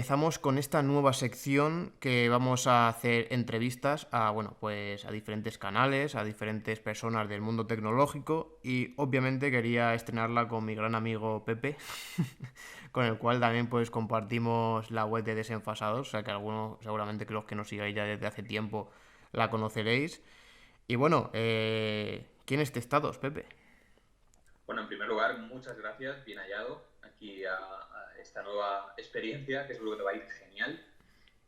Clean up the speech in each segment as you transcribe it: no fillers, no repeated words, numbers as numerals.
empezamos con esta nueva sección que vamos a hacer entrevistas a, pues a diferentes canales, a diferentes personas del mundo tecnológico y obviamente quería estrenarla con mi gran amigo Pepe, con el cual también pues compartimos la web de Desenfasados, o sea que algunos, seguramente que los que nos sigáis ya desde hace tiempo la conoceréis. Y bueno, ¿quién es Testados, Pepe? Bueno, en primer lugar, muchas gracias, bien hallado aquí a esta nueva experiencia, que seguro que te va a ir genial.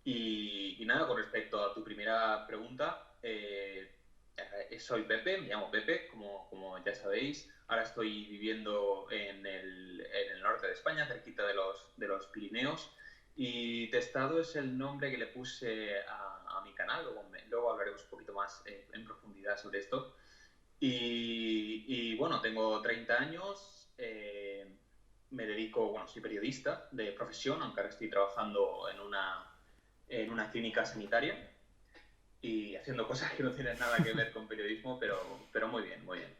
Y nada, con respecto a tu primera pregunta, soy Pepe, me llamo Pepe, como ya sabéis. Ahora estoy viviendo en el norte de España, cerquita de los Pirineos. Y Testado es el nombre que le puse a mi canal, luego hablaremos un poquito más en profundidad sobre esto. Y bueno, tengo 30 años, me dedico, bueno, soy periodista de profesión, aunque ahora estoy trabajando en una clínica sanitaria y haciendo cosas que no tienen nada que ver con periodismo, pero muy bien, muy bien.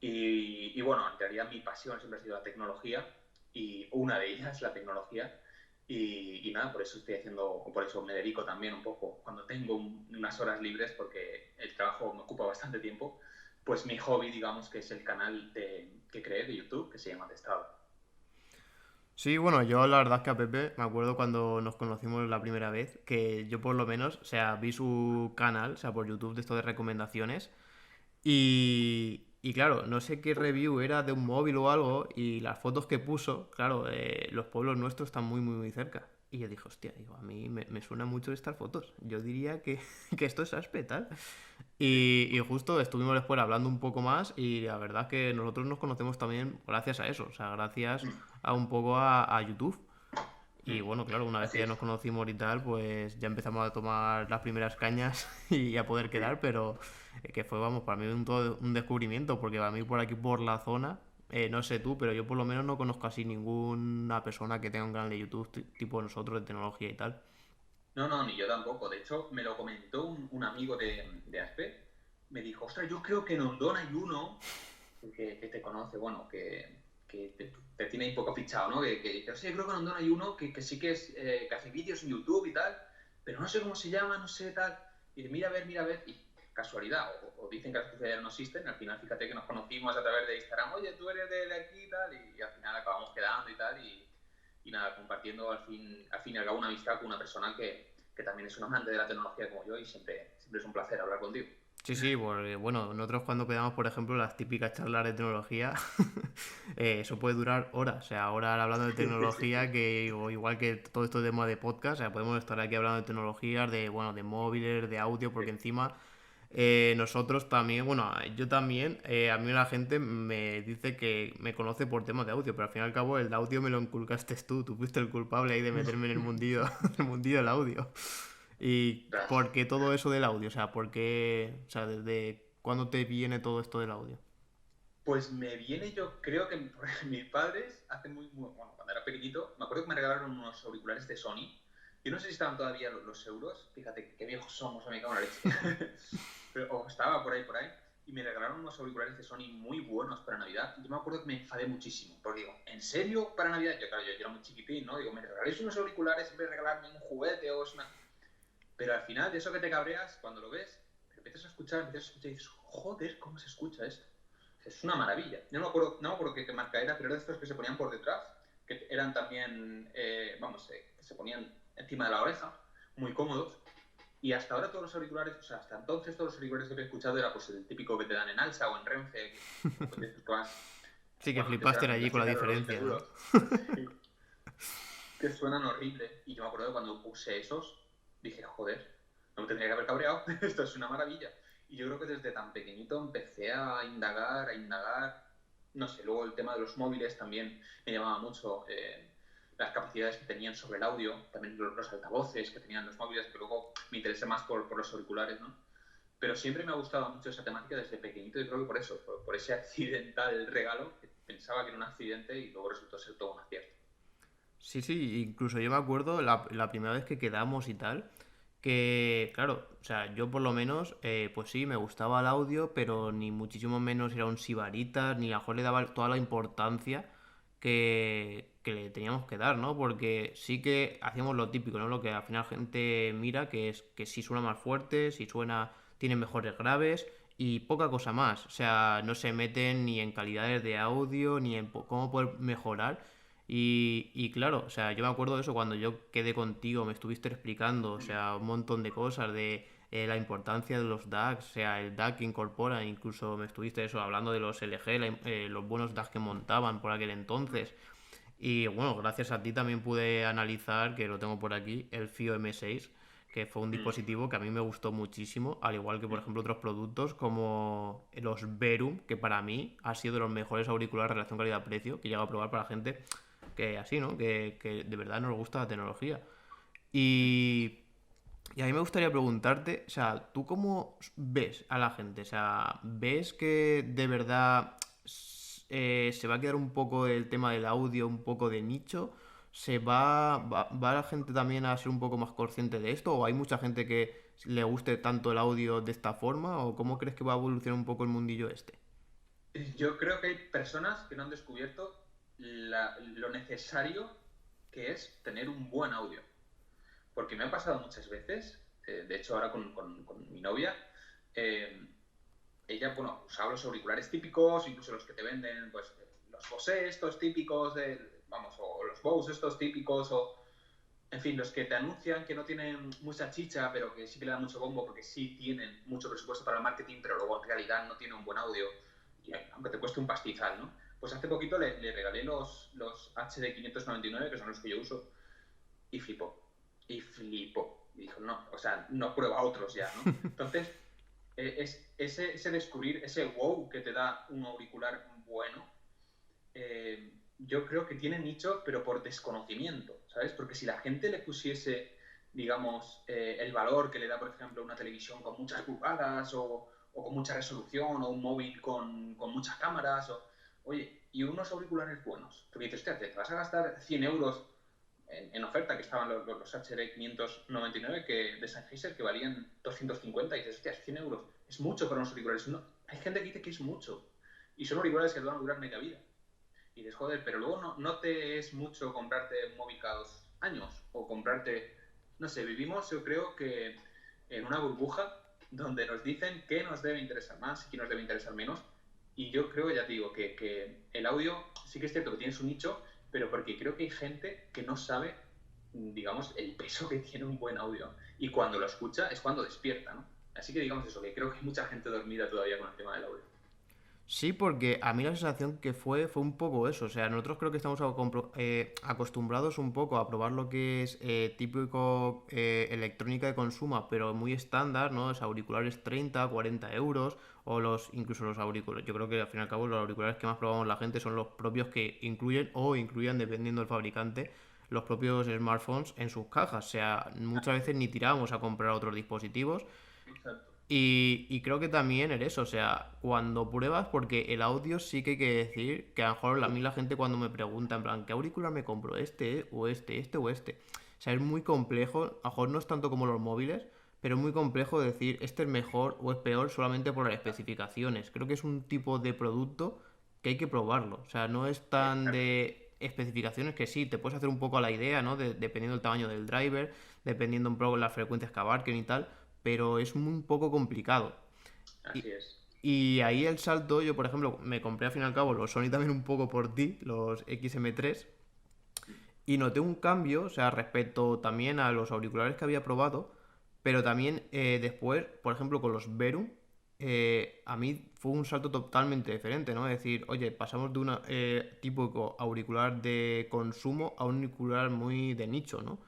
Y bueno, en realidad mi pasión siempre ha sido la tecnología y una de ellas es la tecnología. Y nada, por eso estoy haciendo, o por eso me dedico también un poco, cuando tengo unas horas libres, porque el trabajo me ocupa bastante tiempo, pues mi hobby, digamos, que es el canal que creé de YouTube, que se llama Testado. Sí, bueno, yo la verdad es que a Pepe me acuerdo cuando nos conocimos la primera vez, que yo por lo menos, o sea, vi su canal, o sea, por YouTube de esto de recomendaciones, y claro, no sé qué review era de un móvil o algo, y las fotos que puso, claro, los pueblos nuestros están muy, muy, muy cerca. Y yo dije, hostia, digo, a mí me suena mucho estas fotos. Yo diría que, que esto es Aspe, tal. Sí. Y justo estuvimos después hablando un poco más y la verdad que nosotros nos conocemos también gracias a eso, o sea, gracias Mm, a un poco a YouTube. Y mm. bueno, claro, una vez que Así ya nos es. conocimos y tal, pues ya empezamos a tomar las primeras cañas y a poder Sí. quedar, pero que fue, vamos, para mí todo un descubrimiento, porque para mí por aquí, por la zona, no sé tú, pero yo por lo menos no conozco así ninguna persona que tenga un canal de YouTube tipo nosotros de tecnología y tal. No, no, ni yo tampoco. De hecho, me lo comentó un amigo de Aspe. Me dijo, ostras, yo creo que en Ondona hay uno que te conoce, bueno, que te tiene un poco fichado, ¿no? Que dice, hostia, creo que en Ondona hay uno que sí que es, que hace vídeos en YouTube y tal, pero no sé cómo se llama, no sé tal. Y dice, mira a ver, y casualidad, o dicen que las casualidades no existen, al final fíjate que nos conocimos a través de Instagram, oye, tú eres de aquí y tal, y al final acabamos quedando y tal, y nada, compartiendo al fin y al cabo una amistad con una persona que también es un amante de la tecnología como yo, y siempre es un placer hablar contigo. Sí, sí, porque bueno, nosotros cuando quedamos, por ejemplo, las típicas charlas de tecnología, eso puede durar horas. O sea, ahora hablando de Sí, tecnología, que o igual que todo esto tema de podcast, o sea, podemos estar aquí hablando de tecnologías, de, bueno, de móviles, de audio, porque encima nosotros también, bueno, yo también, a mí la gente me dice que me conoce por temas de audio, pero al fin y al cabo el audio me lo inculcaste tú fuiste el culpable ahí de meterme en el mundillo, el mundillo del audio. ¿Y Tras. por qué todo eso del audio? O sea, ¿por qué, o sea, desde cuándo te viene todo esto del audio? Pues me viene, yo creo que por mis padres, hace bueno, cuando era pequeñito, me acuerdo que me regalaron unos auriculares de Sony. Yo no sé si estaban todavía los euros, fíjate qué viejos somos, me cago en la leche. Pero, o estaba por ahí, y me regalaron unos auriculares de Sony muy buenos para Navidad. Y yo me acuerdo que me enfadé muchísimo, porque digo, ¿en serio para Navidad? Yo, claro, yo era muy chiquitín, ¿no? Digo, ¿me regaláis unos auriculares en vez de regalarme un juguete o es una...? Pero al final, de eso que te cabreas, cuando lo ves, empiezas a escuchar y dices, joder, ¿cómo se escucha esto? Es una maravilla. Yo no me acuerdo qué marca era, pero era de estos que se ponían por detrás, que eran también, que se ponían encima de la oreja, muy cómodos. Y hasta ahora todos los auriculares, o sea, hasta entonces todos los auriculares que he escuchado era pues el típico que te dan en Alsa o en Renfe, pues de que vas, Sí, que bueno, flipaste literalmente allí a con la chingar los 20 diferencia, ¿no? duros. Sí, que suenan horrible. Y yo me acuerdo que cuando puse esos, dije, joder, no me tendría que haber cabreado, esto es una maravilla. Y yo creo que desde tan pequeñito empecé a indagar, no sé, luego el tema de los móviles también me llamaba mucho, las capacidades que tenían sobre el audio, también los altavoces que tenían los móviles, que luego me interesé más por los auriculares, ¿no? Pero siempre me ha gustado mucho esa temática desde pequeñito y creo que por eso, por ese accidental regalo, que pensaba que era un accidente y luego resultó ser todo un acierto. Sí, sí, incluso yo me acuerdo la primera vez que quedamos y tal, que claro, o sea, yo por lo menos, pues sí, me gustaba el audio, pero ni muchísimo menos era un sibaritas, ni a lo mejor le daba toda la importancia que le teníamos que dar, ¿no? Porque sí que hacíamos lo típico, ¿no? Lo que al final la gente mira, que es que si suena más fuerte, si suena, tiene mejores graves y poca cosa más. O sea, no se meten ni en calidades de audio, ni en cómo poder mejorar. Y claro, o sea, yo me acuerdo de eso cuando yo quedé contigo, me estuviste explicando, o sea, un montón de cosas de la importancia de los DACs, o sea, el DAC que incorpora, incluso me estuviste eso hablando de los LG, los buenos DACs que montaban por aquel entonces. Y bueno, gracias a ti también pude analizar, que lo tengo por aquí, el FIO M6, que fue un Mm, dispositivo que a mí me gustó muchísimo, al igual que por mm. ejemplo otros productos como los Verum, que para mí ha sido de los mejores auriculares relación calidad-precio que he llegado a probar para gente que así, ¿no? Que de verdad nos gusta la tecnología. Y, y a mí me gustaría preguntarte, o sea, ¿tú cómo ves a la gente? O sea, ¿ves que de verdad se va a quedar un poco el tema del audio, un poco de nicho? ¿Va la gente también a ser un poco más consciente de esto? ¿O hay mucha gente que le guste tanto el audio de esta forma? ¿O cómo crees que va a evolucionar un poco el mundillo este? Yo creo que hay personas que no han descubierto lo necesario que es tener un buen audio. Porque me ha pasado muchas veces, de hecho ahora con mi novia, eh, ella, bueno, usaba los auriculares típicos, incluso los que te venden, pues los Bose estos típicos, vamos, o los Bose estos típicos, o en fin, los que te anuncian que no tienen mucha chicha, pero que sí que le dan mucho bombo porque sí tienen mucho presupuesto para el marketing, pero luego en realidad no tienen un buen audio, y aunque te cueste un pastizal, ¿no? Pues hace poquito le regalé los HD 599, que son los que yo uso, y flipó. Y flipó. Y dijo, no, o sea, no prueba otros ya, ¿no? Entonces, ese descubrir, ese wow que te da un auricular bueno, yo creo que tiene nicho, pero por desconocimiento, ¿sabes? Porque si la gente le pusiese, digamos, el valor que le da, por ejemplo, una televisión con muchas pulgadas o con mucha resolución o un móvil con muchas cámaras, oye, y unos auriculares buenos, porque dices, hostia, te vas a gastar 100 euros en oferta, que estaban los HD 599 de Sennheiser que valían 250 y dices, hostia, 100 euros, es mucho para unos auriculares. No, hay gente que dice que es mucho y son auriculares que te van a durar media vida. Y dices, joder, pero luego no te es mucho comprarte un móvil cada 2 años o comprarte, no sé, vivimos yo creo que en una burbuja donde nos dicen qué nos debe interesar más y qué nos debe interesar menos. Y yo creo, ya te digo, que el audio sí que es cierto que tiene su nicho, pero porque creo que hay gente que no sabe, digamos, el peso que tiene un buen audio. Y cuando lo escucha es cuando despierta, ¿no? Así que digamos eso, que creo que hay mucha gente dormida todavía con el tema del audio. Sí, porque a mí la sensación que fue un poco eso. O sea, nosotros creo que estamos acostumbrados un poco a probar lo que es típico electrónica de consumo, pero muy estándar, ¿no? Los auriculares 30, 40 euros, o incluso los auriculares. Yo creo que al fin y al cabo los auriculares que más probamos la gente son los propios que incluyen o incluyan, dependiendo del fabricante, los propios smartphones en sus cajas. O sea, muchas veces ni tiramos a comprar otros dispositivos Exacto. y creo que también eres eso, o sea, cuando pruebas, porque el audio sí que hay que decir que a lo mejor a mí la gente cuando me pregunta, en plan, ¿qué auricular me compro? ¿Este o este o este? O sea, es muy complejo, a lo mejor no es tanto como los móviles, pero es muy complejo decir este es mejor o es peor solamente por las especificaciones. Creo que es un tipo de producto que hay que probarlo, o sea, no es tan Exacto. de especificaciones que sí, te puedes hacer un poco a la idea, ¿no? Dependiendo del tamaño del driver, dependiendo un poco de las frecuencias que abarquen y tal, pero es un poco complicado. Así Y, es. y ahí el salto, yo por ejemplo, me compré al fin y al cabo los Sony también un poco por ti, los XM3, y noté un cambio, o sea, respecto también a los auriculares que había probado, pero también después, por ejemplo, con los Verum, a mí fue un salto totalmente diferente, ¿no? Es decir, oye, pasamos de un típico auricular de consumo a un auricular muy de nicho, ¿no?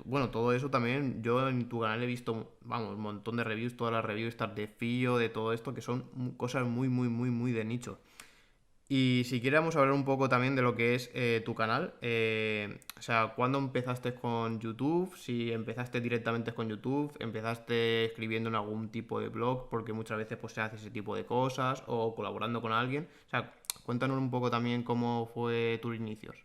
Bueno, todo eso también yo en tu canal he visto, vamos, un montón de reviews, todas las reviews estas de FIO, de todo esto, que son cosas muy de nicho. Y si quieres hablar un poco también de lo que es tu canal, o sea, ¿cuándo empezaste con YouTube? Si empezaste directamente con YouTube, empezaste escribiendo en algún tipo de blog, porque muchas veces pues se hace ese tipo de cosas, o colaborando con alguien. O sea, cuéntanos un poco también cómo fue tus inicios.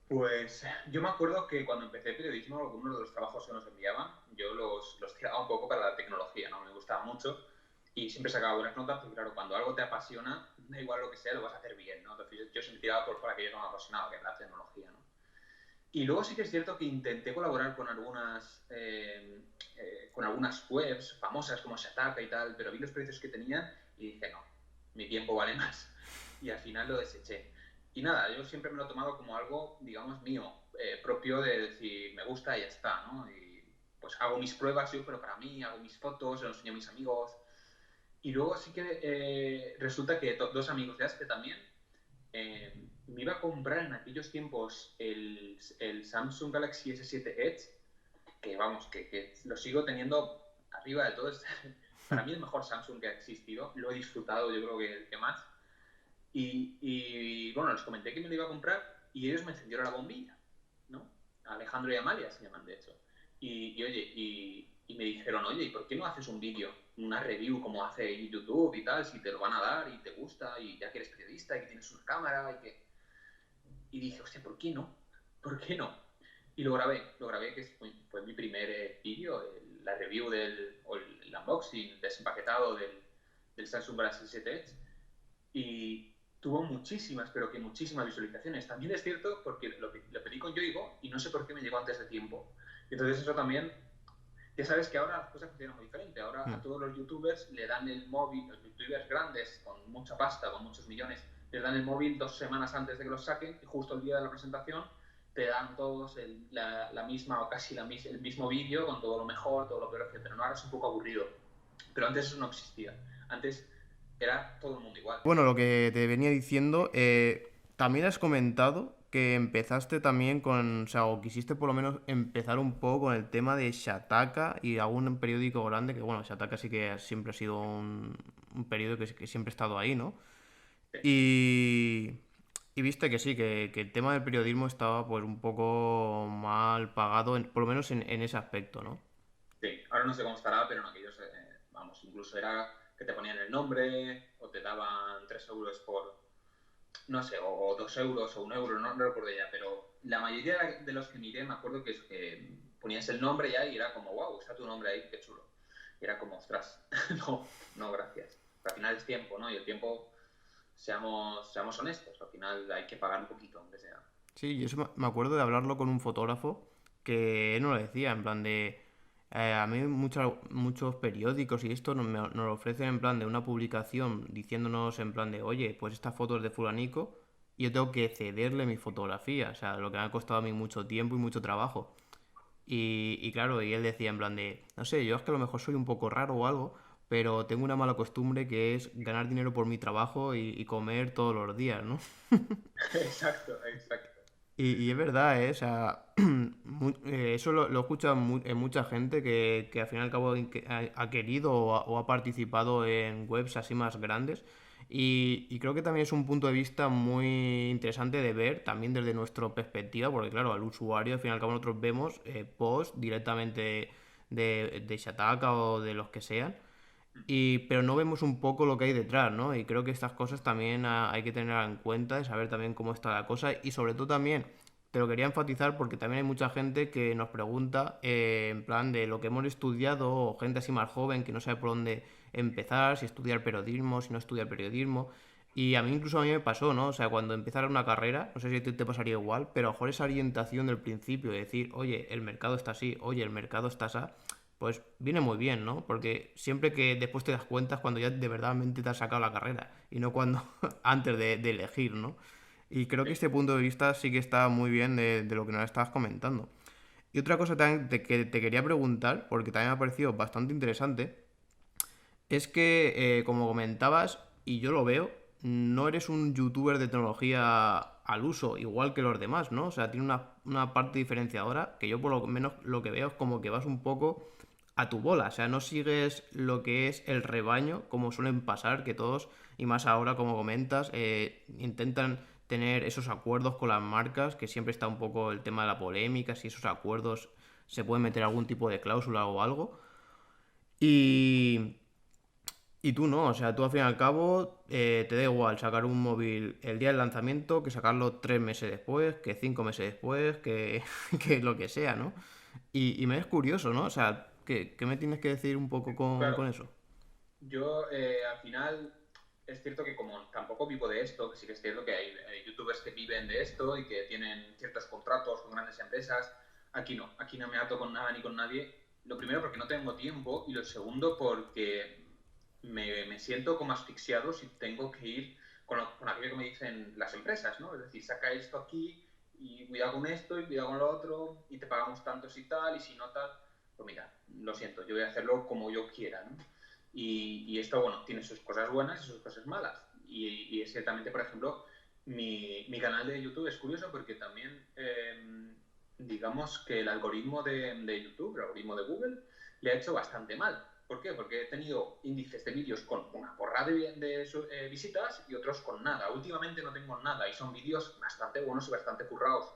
Pues yo me acuerdo que cuando empecé periodismo, algunos de los trabajos que nos enviaban, yo los tiraba un poco para la tecnología, ¿no? Me gustaba mucho. y siempre sacaba buenas notas, porque claro, cuando algo te apasiona, da igual lo que sea, lo vas a hacer bien, ¿no? Entonces yo siempre tiraba por aquello que me apasionaba, que es la tecnología, ¿no? Y luego sí que es cierto que intenté colaborar con algunas webs famosas como Shataka y tal, pero vi los precios que tenían y dije, no, mi tiempo vale más. Y al final lo deseché. Y nada, yo siempre me lo he tomado como algo, digamos, mío, propio de decir, me gusta y ya está, ¿no? Y pues hago mis pruebas yo, pero para mí, hago mis fotos, lo enseño a mis amigos. Y luego sí que resulta que dos amigos de Aspe también me iba a comprar en aquellos tiempos el Samsung Galaxy S7 Edge, que vamos, que lo sigo teniendo arriba de todo. Para mí el mejor Samsung que ha existido, lo he disfrutado yo creo que el que más. Y bueno, les comenté que me lo iba a comprar y ellos me encendieron la bombilla, ¿no? Alejandro y Amalia se llaman, de hecho. Y me dijeron, oye, ¿y por qué no haces un vídeo, una review como hace YouTube y tal, si te lo van a dar y te gusta y ya que eres periodista y que tienes una cámara y que... Y dije, hostia, ¿por qué no? ¿Por qué no? Y lo grabé que fue mi primer vídeo, la review o el unboxing desempaquetado del Samsung Galaxy S7 Edge. Y tuvo muchísimas, pero que muchísimas visualizaciones. También es cierto porque lo pedí con Yoigo y no sé por qué me llegó antes de tiempo. Entonces eso también, ya sabes que ahora las cosas funcionan muy diferente. Ahora a todos los youtubers le dan el móvil, los youtubers grandes con mucha pasta, con muchos millones, les dan el móvil 2 semanas antes de que lo saquen y justo el día de la presentación te dan todos la misma o casi el mismo vídeo con todo lo mejor, todo lo peor, etc. No, ahora es un poco aburrido. Pero antes eso no existía. Antes era todo el mundo igual. Bueno, lo que te venía diciendo, también has comentado que empezaste también con, o sea, o quisiste por lo menos empezar un poco con el tema de Shataka y algún periódico grande, que bueno, Shataka sí que siempre ha sido un periódico que siempre ha estado ahí, ¿no? Sí. Y, y viste que sí, que el tema del periodismo estaba pues un poco mal pagado, por lo menos en ese aspecto, ¿no? Sí, ahora no sé cómo estará, pero en aquellos, vamos, incluso era que te ponían el nombre o te daban 3 euros por, no sé, o 2 euros o 1 euro, no recuerdo ya, pero la mayoría de los que miré me acuerdo que ponías el nombre ya y era como, wow, está tu nombre ahí, qué chulo. Y era como, ostras, no, no, gracias. Al final es tiempo, ¿no? Y el tiempo, seamos honestos, al final hay que pagar un poquito, aunque sea. Sí, yo eso me acuerdo de hablarlo con un fotógrafo que él nos lo decía, en plan de... a mí muchos periódicos y esto nos lo ofrecen en plan de una publicación diciéndonos en plan de, oye, pues esta foto es de fulanico y yo tengo que cederle mi fotografía, o sea, lo que me ha costado a mí mucho tiempo y mucho trabajo. Y claro, y él decía en plan de, no sé, yo es que a lo mejor soy un poco raro o algo, pero tengo una mala costumbre que es ganar dinero por mi trabajo y comer todos los días, ¿no? Exacto, exacto. Y es verdad, ¿eh? O sea, eso lo he escuchado en mucha gente que al fin y al cabo ha querido o ha participado en webs así más grandes. Y creo que también es un punto de vista muy interesante de ver, también desde nuestra perspectiva, porque claro, al usuario al fin y al cabo nosotros vemos posts directamente de Shataka o de los que sean. Pero no vemos un poco lo que hay detrás, ¿no? Y creo que estas cosas también hay que tener en cuenta, y saber también cómo está la cosa y sobre todo también, te lo quería enfatizar porque también hay mucha gente que nos pregunta en plan de lo que hemos estudiado o gente así más joven que no sabe por dónde empezar, si estudiar periodismo, si no estudiar periodismo. Y a mí incluso a mí me pasó, ¿no? O sea, cuando empezar una carrera, no sé si a ti te pasaría igual, pero a lo mejor esa orientación del principio, de decir, oye, el mercado está así, oye, el mercado está así, pues viene muy bien, ¿no? Porque siempre que después te das cuenta es cuando ya de verdad te has sacado la carrera y no cuando antes de elegir, ¿no? Y creo que Sí. este punto de vista sí que está muy bien de lo que nos estabas comentando. Y otra cosa también que te quería preguntar, porque también me ha parecido bastante interesante, es que, como comentabas, y yo lo veo, no eres un youtuber de tecnología al uso, igual que los demás, ¿no? O sea, tiene una parte diferenciadora que yo por lo menos lo que veo es como que vas un poco a tu bola, o sea, no sigues lo que es el rebaño, como suelen pasar, que todos, y más ahora, como comentas, intentan tener esos acuerdos con las marcas, que siempre está un poco el tema de la polémica, si esos acuerdos se puede meter algún tipo de cláusula o algo. Y, y tú no, o sea, tú al fin y al cabo te da igual sacar un móvil el día del lanzamiento que sacarlo 3 meses después, que 5 meses después, que lo que sea, ¿no? Y me es curioso, ¿no? O sea, ¿qué me tienes que decir un poco con Claro, eso? Yo, al final, es cierto que como tampoco vivo de esto, que sí que es cierto que hay youtubers que viven de esto y que tienen ciertos contratos con grandes empresas, aquí no me ato con nada ni con nadie. Lo primero porque no tengo tiempo y lo segundo porque me siento como asfixiado si tengo que ir con aquello que me dicen las empresas, ¿no? Es decir, saca esto aquí y cuidado con esto y cuidado con lo otro y te pagamos tantos y tal y si no tal, pues mira, lo siento, yo voy a hacerlo como yo quiera, ¿no? Y esto, bueno, tiene sus cosas buenas y sus cosas malas. Y es ciertamente, por ejemplo, mi canal de YouTube es curioso porque también, digamos que el algoritmo de YouTube, el algoritmo de Google, le ha hecho bastante mal. ¿Por qué? Porque he tenido índices de vídeos con una porra de visitas y otros con nada. Últimamente no tengo nada y son vídeos bastante buenos y bastante currados.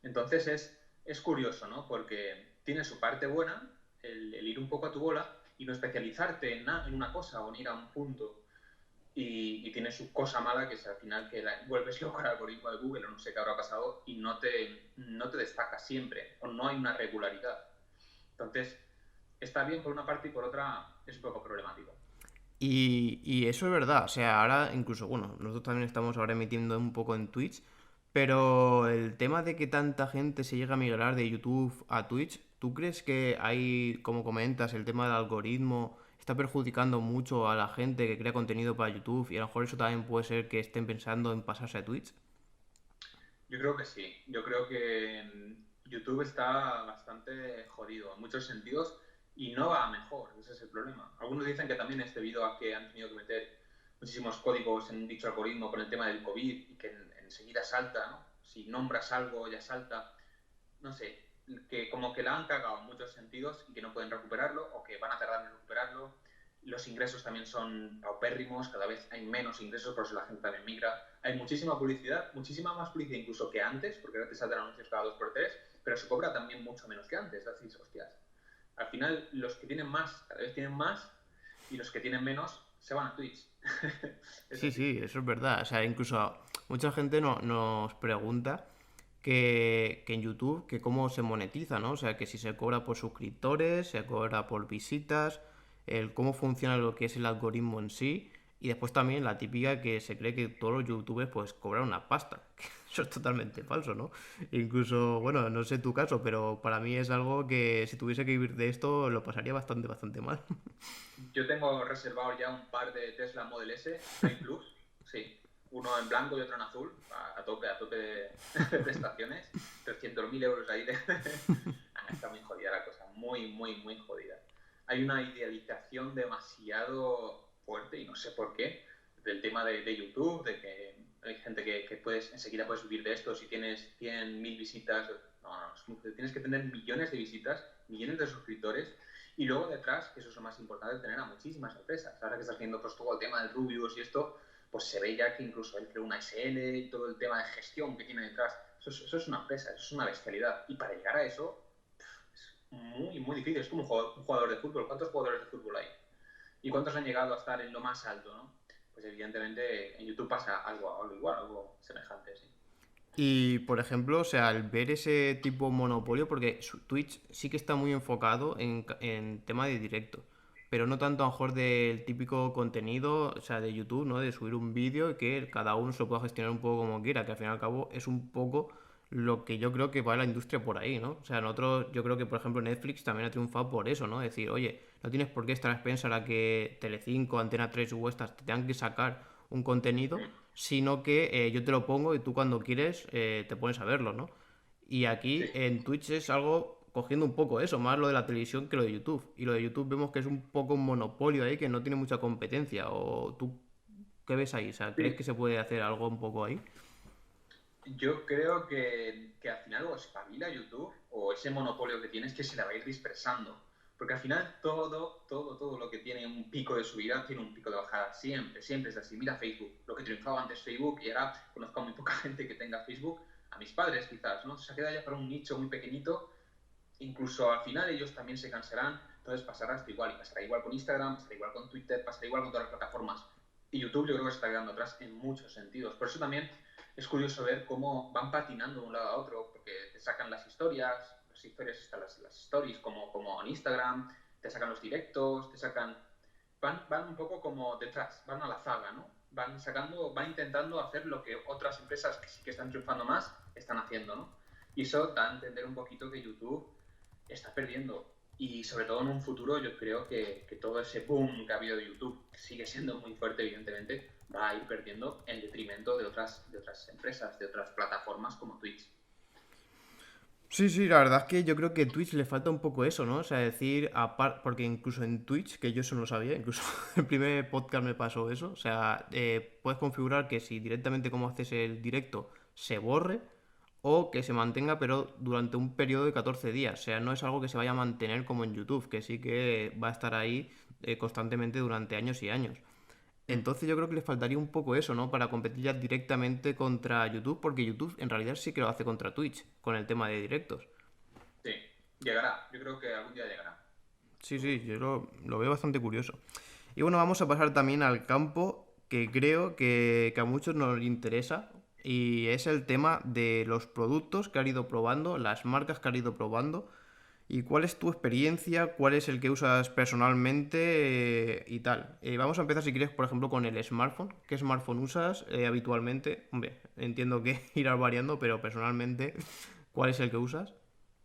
Entonces es curioso, ¿no? Porque tiene su parte buena, el ir un poco a tu bola, y no especializarte en una cosa o en ir a un punto. Y tiene su cosa mala, que es al final que vuelves loco al algoritmo de Google o no sé qué habrá pasado y no te destaca siempre o no hay una regularidad. Entonces, está bien por una parte y por otra es un poco problemático. Y eso es verdad, o sea, ahora incluso, bueno, nosotros también estamos ahora emitiendo un poco en Twitch, pero el tema de que tanta gente se llega a migrar de YouTube a Twitch, ¿tú crees que hay, como comentas, el tema del algoritmo está perjudicando mucho a la gente que crea contenido para YouTube y a lo mejor eso también puede ser que estén pensando en pasarse a Twitch? Yo creo que sí. Yo creo que YouTube está bastante jodido en muchos sentidos y no va a mejor. Ese es el problema. Algunos dicen que también es debido a que han tenido que meter muchísimos códigos en dicho algoritmo con el tema del COVID y que enseguida salta, ¿no? Si nombras algo ya salta. No sé, que como que la han cagado en muchos sentidos y que no pueden recuperarlo o que van a tardar en recuperarlo. Los ingresos también son paupérrimos, cada vez hay menos ingresos, por eso la gente también migra. Hay muchísima publicidad, muchísima más publicidad incluso que antes, porque ahora te salen anuncios cada 2 por 3, pero se cobra también mucho menos que antes. Así, hostias. Al final, los que tienen más, cada vez tienen más, y los que tienen menos se van a Twitch. Es Sí, así. sí, eso es verdad. O sea, incluso mucha gente nos pregunta que en YouTube, que cómo se monetiza, ¿no? O sea, que si se cobra por suscriptores, se cobra por visitas, el cómo funciona lo que es el algoritmo en sí. Y después también la típica que se cree que todos los youtubers pues cobran una pasta. Eso es totalmente falso, ¿no? Incluso, bueno, no sé tu caso, pero para mí es algo que si tuviese que vivir de esto lo pasaría bastante, bastante mal. Yo tengo reservado ya un par de Tesla Model S Plain Plus, sí. Uno en blanco y otro en azul, a tope de prestaciones. 300.000 euros ahí. Está muy jodida la cosa, muy, muy, muy jodida. Hay una idealización demasiado fuerte, y no sé por qué, del tema de YouTube, de que hay gente que puedes, enseguida puedes vivir de esto si tienes 100.000 visitas. No, no, tienes que tener millones de visitas, millones de suscriptores y luego detrás, que eso es lo más importante, tener a muchísimas empresas. Ahora que está haciendo pues todo el tema del Rubius y esto, pues se ve ya que incluso hay una SL y todo el tema de gestión que tiene detrás. Eso es una empresa, eso es una bestialidad. Y para llegar a eso es muy, muy difícil. Es como un jugador de fútbol. ¿Cuántos jugadores de fútbol hay? ¿Y cuántos han llegado a estar en lo más alto, no? Pues evidentemente en YouTube pasa algo igual, algo semejante, sí. Y, por ejemplo, o sea, al ver ese tipo de monopolio, porque Twitch sí que está muy enfocado en tema de directo, pero no tanto a lo mejor del típico contenido, o sea, de YouTube, ¿no? De subir un vídeo y que cada uno se lo pueda gestionar un poco como quiera, que al fin y al cabo es un poco lo que yo creo que va la industria por ahí, ¿no? O sea, nosotros, yo creo que, por ejemplo, Netflix también ha triunfado por eso, ¿no? Decir, oye, no tienes por qué estar a expensas a que Telecinco, Antena 3 u estas te tengan que sacar un contenido, sino que yo te lo pongo y tú cuando quieres te pones a verlo, ¿no? Y Sí. aquí en Twitch es algo cogiendo un poco eso, más lo de la televisión que lo de YouTube. Y lo de YouTube vemos que es un poco un monopolio ahí, que no tiene mucha competencia. ¿O tú qué ves ahí? O sea, ¿crees que Sí. se puede hacer algo un poco ahí? Yo creo que al final o espabila YouTube o ese monopolio que tienes que se le va a ir dispersando. Porque al final todo lo que tiene un pico de subida tiene un pico de bajada. Siempre, siempre es así. Mira Facebook, lo que triunfaba antes Facebook y ahora conozco a muy poca gente que tenga Facebook. A mis padres quizás, ¿no? Se ha quedado ya para un nicho muy pequeñito. Incluso al final ellos también se cansarán. Entonces pasará esto igual. Y pasará igual con Instagram, pasará igual con Twitter, pasará igual con todas las plataformas. Y YouTube yo creo que se está quedando atrás en muchos sentidos. Por eso también es curioso ver cómo van patinando de un lado a otro, porque te sacan las historias están las stories como en Instagram, te sacan los directos, te sacan... van un poco como detrás, van a la zaga, ¿no? Van intentando hacer lo que otras empresas que sí que están triunfando más están haciendo, ¿no? Y eso da a entender un poquito que YouTube está perdiendo. Y sobre todo en un futuro yo creo que todo ese boom que ha habido de YouTube, que sigue siendo muy fuerte evidentemente, va a ir perdiendo en detrimento de otras empresas, de otras plataformas como Twitch. Sí, sí, la verdad es que yo creo que Twitch le falta un poco eso, ¿no? O sea, decir, porque incluso en Twitch, que yo eso no lo sabía, incluso el primer podcast me pasó eso, o sea, puedes configurar que si directamente como haces el directo se borre o que se mantenga, pero durante un periodo de 14 días, o sea, no es algo que se vaya a mantener como en YouTube, que sí que va a estar ahí constantemente durante años y años. Mm. Entonces yo creo que les faltaría un poco eso, ¿no? Para competir ya directamente contra YouTube, porque YouTube en realidad sí que lo hace contra Twitch, con el tema de directos. Sí, llegará, yo creo que algún día llegará. Sí, sí, yo lo veo bastante curioso. Y bueno, vamos a pasar también al campo que creo que a muchos nos interesa, y es el tema de los productos que han ido probando, las marcas que han ido probando, y cuál es tu experiencia, cuál es el que usas personalmente y tal. Vamos a empezar, si quieres, por ejemplo, con el smartphone. ¿Qué smartphone usas habitualmente? Hombre, entiendo que irás variando, pero personalmente, ¿cuál es el que usas?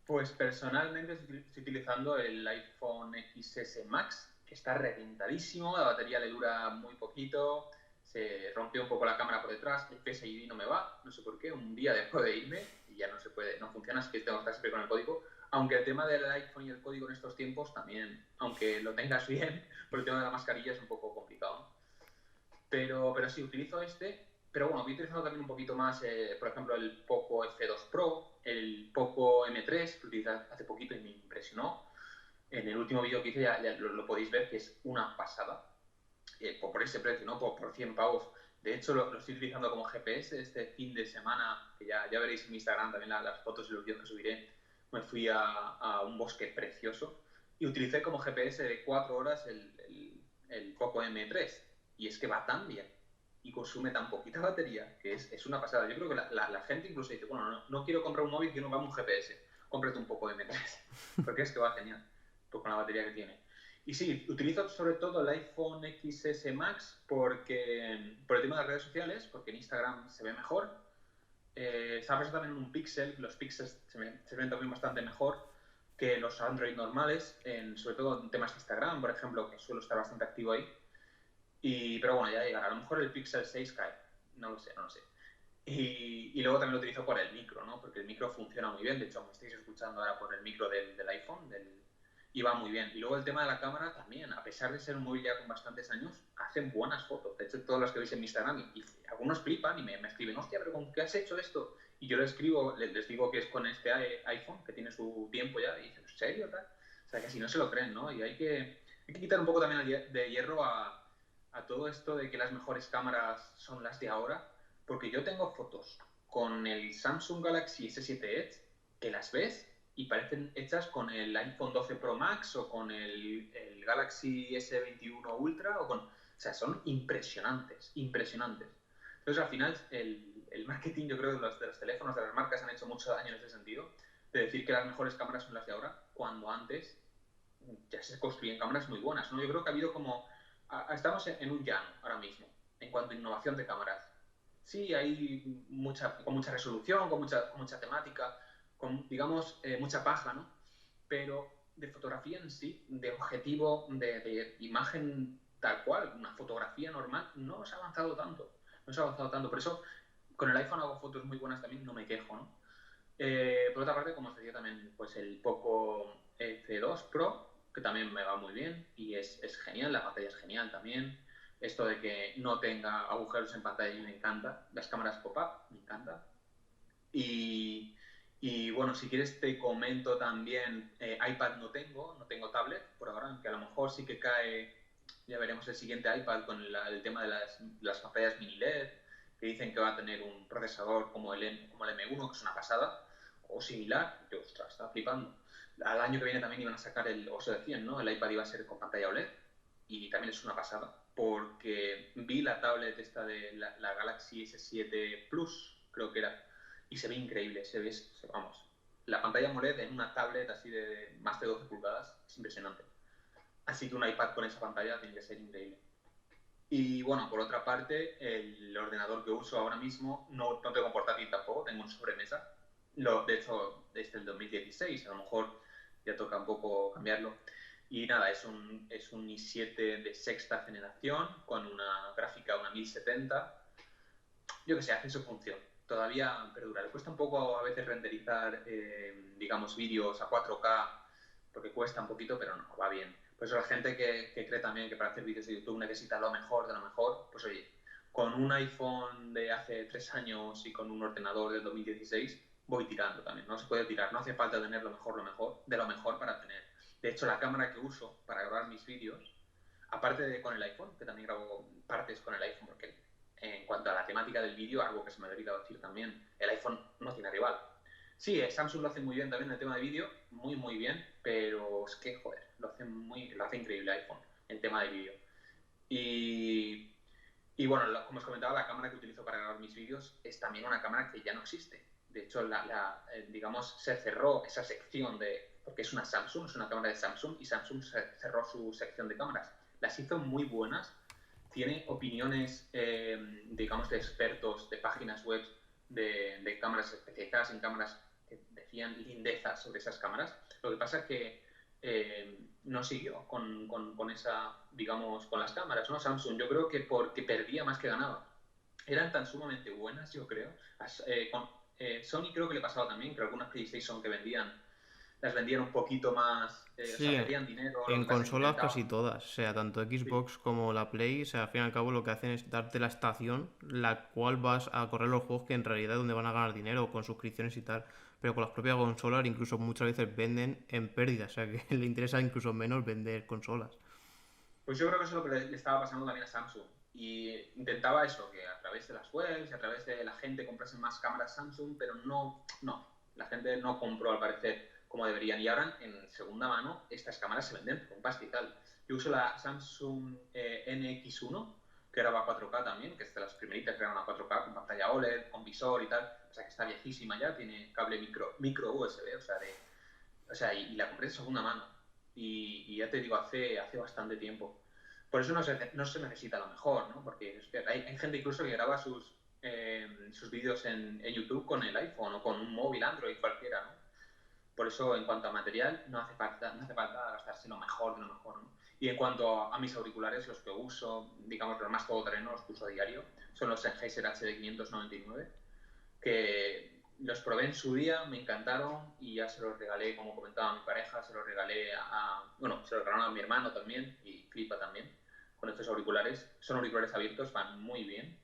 Pues personalmente estoy utilizando el iPhone XS Max, que está reventadísimo, la batería le dura muy poquito, se rompió un poco la cámara por detrás, el Face ID no me va, no sé por qué, un día dejó de irme y ya no se puede, no funciona, así que tengo que estar siempre con el código. Aunque el tema del iPhone y el código en estos tiempos también, aunque lo tengas bien, por el tema de la mascarilla es un poco complicado, ¿no? Pero sí, utilizo este. Pero bueno, voy utilizando también un poquito más, por ejemplo, el Poco F2 Pro, el Poco M3, que utilicé hace poquito y me impresionó. En el último vídeo que hice ya lo podéis ver que es una pasada. Por ese precio, ¿no? Por 100 pavos. De hecho, lo estoy utilizando como GPS este fin de semana, que ya veréis en mi Instagram también las fotos y los vídeos que subiré. Me fui a un bosque precioso y utilicé como GPS de 4 horas el Poco M3. Y es que va tan bien y consume tan poquita batería que es una pasada. Yo creo que la gente incluso dice, bueno, no quiero comprar un móvil que no va un GPS. Cómprate un Poco M3. Porque es que va genial pues, con la batería que tiene. Y sí, utilizo sobre todo el iPhone XS Max por el tema de las redes sociales, porque en Instagram se ve mejor. Está basado también en un Pixel, los Pixels se ven también bastante mejor que los Android normales, sobre todo en temas de Instagram, por ejemplo, que suelo estar bastante activo ahí. Pero bueno, ya llegará. A lo mejor el Pixel 6 cae. No lo sé, no lo sé. Y luego también lo utilizo por el micro, ¿no? Porque el micro funciona muy bien. De hecho, me estáis escuchando ahora por el micro del iPhone y va muy bien. Y luego el tema de la cámara también, a pesar de ser un móvil ya con bastantes años, hacen buenas fotos. De hecho, todas las que veis en mi Instagram, y algunos flipan y me escriben, hostia, pero ¿con qué has hecho esto? Y yo les escribo, les digo que es con este iPhone, que tiene su tiempo ya, y dicen, ¿en serio? Tal? O sea, que si no se lo creen, ¿no? Y hay que quitar un poco también de hierro a todo esto de que las mejores cámaras son las de ahora, porque yo tengo fotos con el Samsung Galaxy S7 Edge que las ves y parecen hechas con el iPhone 12 Pro Max o con el Galaxy S21 Ultra o sea, son impresionantes, impresionantes. Entonces, al final, el marketing, yo creo, de los teléfonos, de las marcas, han hecho mucho daño en ese sentido, de decir que las mejores cámaras son las de ahora, cuando antes ya se construyen cámaras muy buenas, ¿no? Yo creo que ha habido como... Estamos en un llano ahora mismo, en cuanto a innovación de cámaras. Sí, hay con mucha resolución, con mucha temática, con, digamos, mucha paja, ¿no? Pero de fotografía en sí, de objetivo, de imagen tal cual, una fotografía normal, no se ha avanzado tanto. No se ha avanzado tanto. Por eso, con el iPhone hago fotos muy buenas también, no me quejo, ¿no? Por otra parte, como os decía también, pues el Poco F2 Pro, que también me va muy bien y es genial, la pantalla es genial también. Esto de que no tenga agujeros en pantalla me encanta. Las cámaras pop-up, me encanta. Y, y, bueno, si quieres te comento también, iPad no tengo tablet por ahora, aunque a lo mejor sí que cae, ya veremos el siguiente iPad con el tema de las pantallas mini LED, que dicen que va a tener un procesador como el M1, que es una pasada, o similar, que ostras, estaba flipando. Al año que viene también iban a sacar o se decían, ¿no? El iPad iba a ser con pantalla OLED y también es una pasada, porque vi la tablet esta de la Galaxy S7 Plus, creo que era, y se ve increíble, vamos, la pantalla AMOLED en una tablet así de más de 12 pulgadas, es impresionante. Así que un iPad con esa pantalla tiene que ser increíble. Y bueno, por otra parte, el ordenador que uso ahora mismo, no tengo portátil tampoco, tengo un sobremesa. De hecho, desde el 2016, a lo mejor ya toca un poco cambiarlo. Y nada, es un i7 de sexta generación con una gráfica, una 1070. Yo que sé, hace su función. Todavía perdura. Le cuesta un poco a veces renderizar, digamos, vídeos a 4K, porque cuesta un poquito, pero no, va bien. Por eso la gente que cree también que para hacer vídeos de YouTube necesita lo mejor de lo mejor, pues oye, con un iPhone de hace 3 años y con un ordenador del 2016 voy tirando también. No se puede tirar, no hace falta tener lo mejor, de lo mejor para tener. De hecho, la cámara que uso para grabar mis vídeos, aparte de con el iPhone, que también grabo partes con el iPhone, porque en cuanto a la temática del vídeo, algo que se me ha olvidado decir también, el iPhone no tiene rival. Sí, Samsung lo hace muy bien también en el tema de vídeo, muy muy bien, pero es que, joder, lo hace increíble iPhone en tema de vídeo. Y, y bueno, como os comentaba, la cámara que utilizo para grabar mis vídeos es también una cámara que ya no existe. De hecho, digamos, se cerró esa sección porque es una Samsung, es una cámara de Samsung, y Samsung cerró su sección de cámaras. Las hizo muy buenas, tiene opiniones, digamos, de expertos, de páginas web, de cámaras especializadas en cámaras que decían lindezas sobre esas cámaras. Lo que pasa es que no siguió con esa, digamos, con las cámaras, ¿no? Samsung, yo creo que porque perdía más que ganaba. Eran tan sumamente buenas, yo creo. Sony creo que le pasaba también, que algunas PlayStation que las vendían un poquito más, o Sí, sea, pedían dinero, lo en que pasa es que consolas intentaban. casi todas, o sea, tanto Sí. Xbox como la Play, o sea, al fin y al cabo lo que hacen es darte la estación, la cual vas a correr los juegos que en realidad es donde van a ganar dinero, con suscripciones y tal. Pero con las propias consolas incluso muchas veces venden en pérdida, o sea que le interesa incluso menos vender consolas. Pues yo creo que eso es lo que le estaba pasando también a Samsung. Y intentaba eso, que a través de las webs y a través de la gente comprase más cámaras Samsung, pero no. La gente no compró al parecer como deberían. Y ahora en segunda mano estas cámaras se venden por un pastizal. Yo uso la Samsung NX1, que graba 4K también, que es de las primeritas que graban a 4K con pantalla OLED, con visor y tal. O sea que está viejísima ya, tiene cable micro USB, y la compré de segunda mano. Y ya te digo, hace bastante tiempo. Por eso no se necesita lo mejor, ¿no? Porque es que hay gente incluso que graba sus vídeos en YouTube con el iPhone o con un móvil Android cualquiera, ¿no? Por eso, en cuanto a material, no hace falta gastarse lo mejor de lo mejor, ¿no? Y en cuanto a mis auriculares, los que uso, digamos, los más todoterreno, los que uso a diario, son los Sennheiser HD599, que los probé en su día, me encantaron y ya se los regalé, como comentaba a mi pareja, se los regalé bueno, se los regalaron a mi hermano también y flipa también con estos auriculares. Son auriculares abiertos, van muy bien.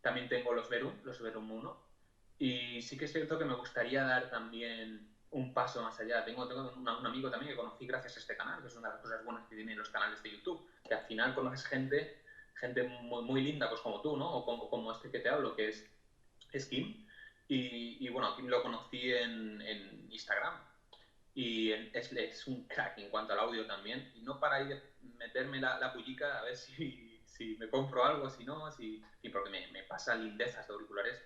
También tengo los Verum 1 y sí que es cierto que me gustaría dar también un paso más allá. Tengo un amigo también que conocí gracias a este canal, que es una de las cosas buenas que tienen los canales de YouTube, que al final conoces gente muy, muy linda, pues como tú, ¿no? O como este que te hablo, que es Kim. Y bueno, Kim lo conocí en Instagram y es un crack en cuanto al audio también. Y no para ir a meterme la pullica a ver si me compro algo, si no, y porque me pasa lindezas de auriculares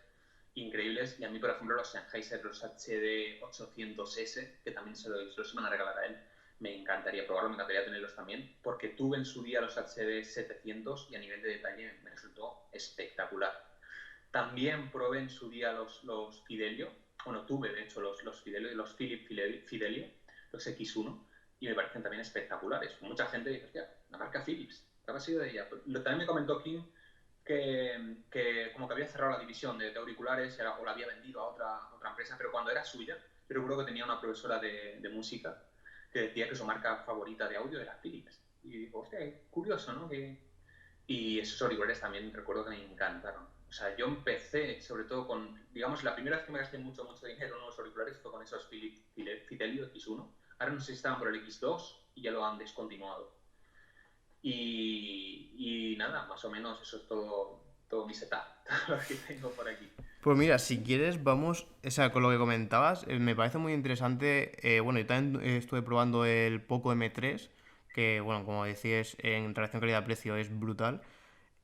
increíbles. Y a mí, por ejemplo, los Sennheiser, los HD 800S, que también se los iban a regalar a él, me encantaría probarlo, me encantaría tenerlos también, porque tuve en su día los HD 700 y a nivel de detalle me resultó espectacular. También probé en su día los Fidelio, bueno, tuve de hecho los Fidelio, los Philips Fidelio, los X1, y me parecen también espectaculares. Mucha gente dice, hostia, la marca Philips, ¿qué ha sido de ella? También me comentó Kim que como que había cerrado la división de auriculares o la había vendido a otra empresa, pero cuando era suya, yo recuerdo que tenía una profesora de música que decía que su marca favorita de audio era Philips. Y digo, hostia, curioso, ¿no? Y esos auriculares también recuerdo que me encantaron. O sea, yo empecé sobre todo con, digamos, la primera vez que me gasté mucho dinero en unos auriculares fue con esos Philips Fidelio X1. Ahora no sé si estaban por el X2 y ya lo han descontinuado. Y nada, más o menos eso es todo mi setup, todo lo que tengo por aquí. Pues mira, si quieres, vamos, o sea, con lo que comentabas, me parece muy interesante. Bueno, yo también estuve probando el Poco M3, que, bueno, como decías, en relación calidad-precio es brutal.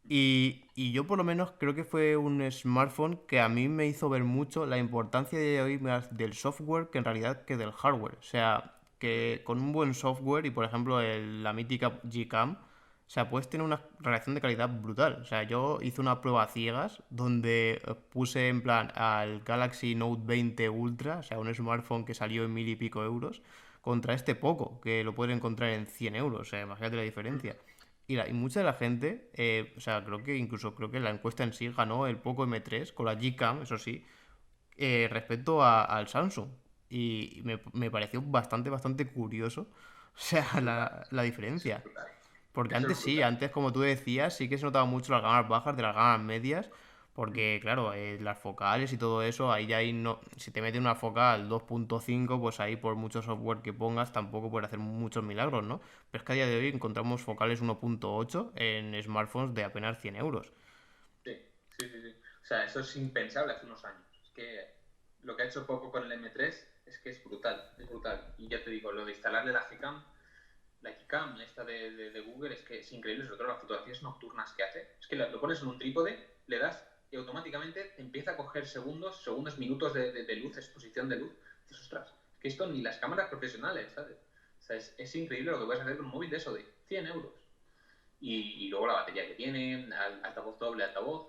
Y yo por lo menos creo que fue un smartphone que a mí me hizo ver mucho la importancia de hoy más del software que en realidad que del hardware. O sea, que con un buen software y por ejemplo la mítica Gcam, o sea, puedes tener una relación de calidad brutal. O sea, yo hice una prueba a ciegas donde puse en plan al Galaxy Note 20 Ultra, o sea, un smartphone que salió en 1000 y pico euros, contra este Poco, que lo puedes encontrar en 100 euros. O sea, imagínate la diferencia. Y mucha de la gente, o sea, creo que la encuesta en sí ganó el Poco M3 con la Gcam, eso sí, respecto al Samsung. Y me pareció bastante curioso, o sea, Es brutal. la Eso es diferencia. brutal. Porque Eso antes es sí, brutal. antes como tú decías, sí que se notaba mucho las gamas bajas de las gamas medias, Mm. porque claro, las focales y todo eso, ahí ya hay no, si te mete una focal 2.5, pues ahí por mucho software que pongas tampoco puedes hacer muchos milagros, ¿no? Pero es que a día de hoy encontramos focales 1.8 en smartphones de apenas 100 euros. Sí, sí. O sea, eso es impensable hace unos años. Es que lo que ha hecho Poco con el M3 es que es brutal, es brutal. Y ya te digo, lo de instalarle la Gcam esta de Google, es que es increíble, sobre todo las fotografías nocturnas que hace. Es que lo pones en un trípode, le das y automáticamente te empieza a coger segundos, minutos de luz, exposición de luz. Y dices, ostras, es que esto ni las cámaras profesionales, ¿sabes? O sea, es increíble lo que puedes hacer con un móvil de eso, de 100 euros. Y luego la batería que tiene, altavoz doble, altavoz.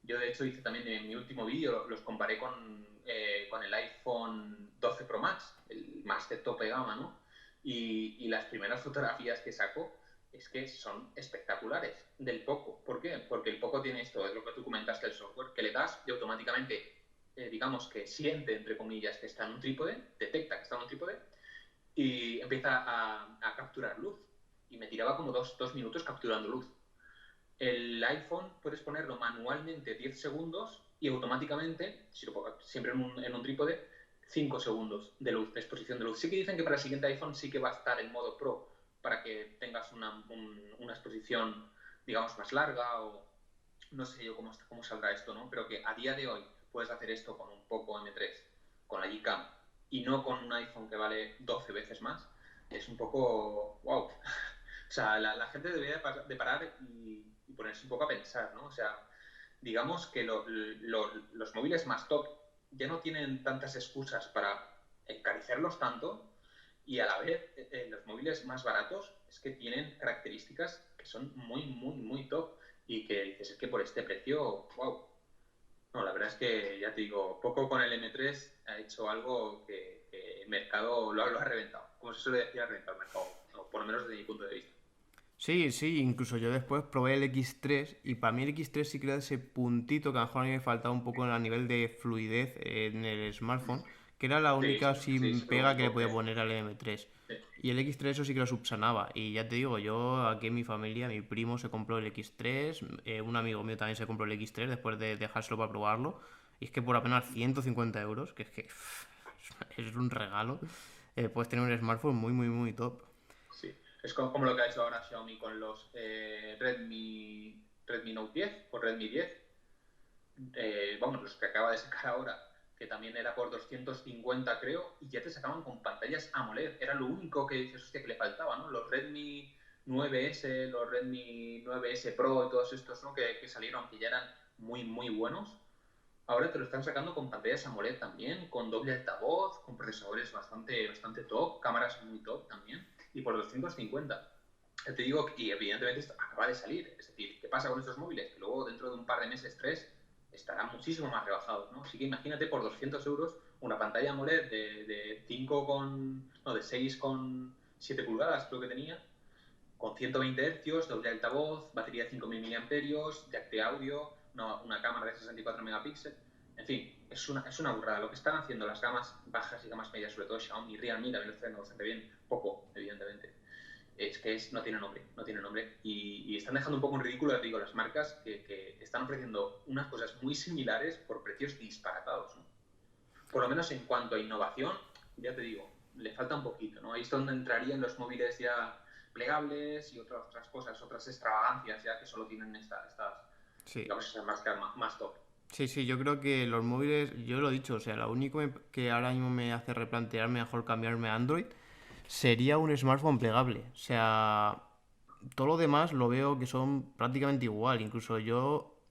Yo de hecho hice también en mi último vídeo, los comparé con el iPhone 12 Pro Max, el más de tope gama, ¿no? Y las primeras fotografías que saco es que son espectaculares, del Poco. ¿Por qué? Porque el Poco tiene esto, es lo que tú comentaste, el software, que le das y automáticamente, digamos que siente, entre comillas, que está en un trípode, detecta que está en un trípode y empieza a capturar luz. Y me tiraba como dos minutos capturando luz. El iPhone puedes ponerlo manualmente 10 segundos y automáticamente, si lo pongo siempre en un trípode, 5 segundos de luz, de exposición de luz. Sí que dicen que para el siguiente iPhone sí que va a estar en modo Pro para que tengas una exposición, digamos, más larga o no sé yo cómo saldrá esto, ¿no? Pero que a día de hoy puedes hacer esto con un Poco M3, con la Gcam y no con un iPhone que vale 12 veces más, es un poco wow. O sea, la gente debería de parar y ponerse un poco a pensar, ¿no? O sea, digamos que los móviles más top ya no tienen tantas excusas para encarecerlos tanto y a la vez los móviles más baratos es que tienen características que son muy top y que dices, es que por este precio, wow. No, la verdad es que ya te digo, Poco con el M3 ha hecho algo que el mercado lo ha reventado. Como se suele decir, ha reventado el mercado, o por lo menos desde mi punto de vista. Sí, sí, incluso yo después probé el X3 y para mí el X3 sí que era ese puntito que a lo mejor a mí me faltaba un poco a nivel de fluidez en el smartphone, que era la Sí, única sí, sin siempre lo pega que le único podía que... poner al M3. Sí, Y el X3 eso sí que lo subsanaba. Y ya te digo, yo aquí en mi familia, mi primo se compró el X3, un amigo mío también se compró el X3 después de dejárselo para probarlo. Y es que por apenas 150 euros, que es que es un regalo, puedes tener un smartphone muy top. sí. Es como lo que ha hecho ahora Xiaomi con los Redmi Note 10 o Redmi 10. Vamos, los que acaba de sacar ahora, que también era por 250 creo, y ya te sacaban con pantallas AMOLED. Era lo único que dices, hostia, que le faltaba, ¿no? Los Redmi 9S, los Redmi 9S Pro y todos estos, ¿no? Que salieron, que ya eran muy buenos. Ahora te lo están sacando con pantallas AMOLED también, con doble altavoz, con procesadores bastante top, cámaras muy top también, y por 250. Te digo que, y evidentemente esto acaba de salir. Es decir, ¿qué pasa con estos móviles? Que luego dentro de un par de meses, tres, estarán muchísimo más rebajados, ¿no? Así que imagínate por 200 euros una pantalla AMOLED de 5 con... no, de 6 con 7 pulgadas creo que tenía, con 120 Hz, doble altavoz, batería de 5000 mAh, jack de audio, una cámara de 64 megapíxeles. En fin, es una burrada. Lo que están haciendo las gamas bajas y gamas medias, sobre todo Xiaomi y Realme, también lo están haciendo bastante bien. Poco, evidentemente. Es que no tiene nombre, no tiene nombre. Y están dejando un poco en ridículo, te digo, las marcas que están ofreciendo unas cosas muy similares por precios disparatados, ¿no? Por lo menos en cuanto a innovación, ya te digo, le falta un poquito, ¿no? Ahí es donde entrarían los móviles ya plegables y otras cosas, otras extravagancias ya que solo tienen estas, Sí. digamos, esas marcas más top. Sí, sí, yo creo que los móviles, yo lo he dicho, o sea, lo único que ahora mismo me hace replantearme mejor cambiarme a Android sería un smartphone plegable. O sea, todo lo demás lo veo que son prácticamente igual. Incluso yo,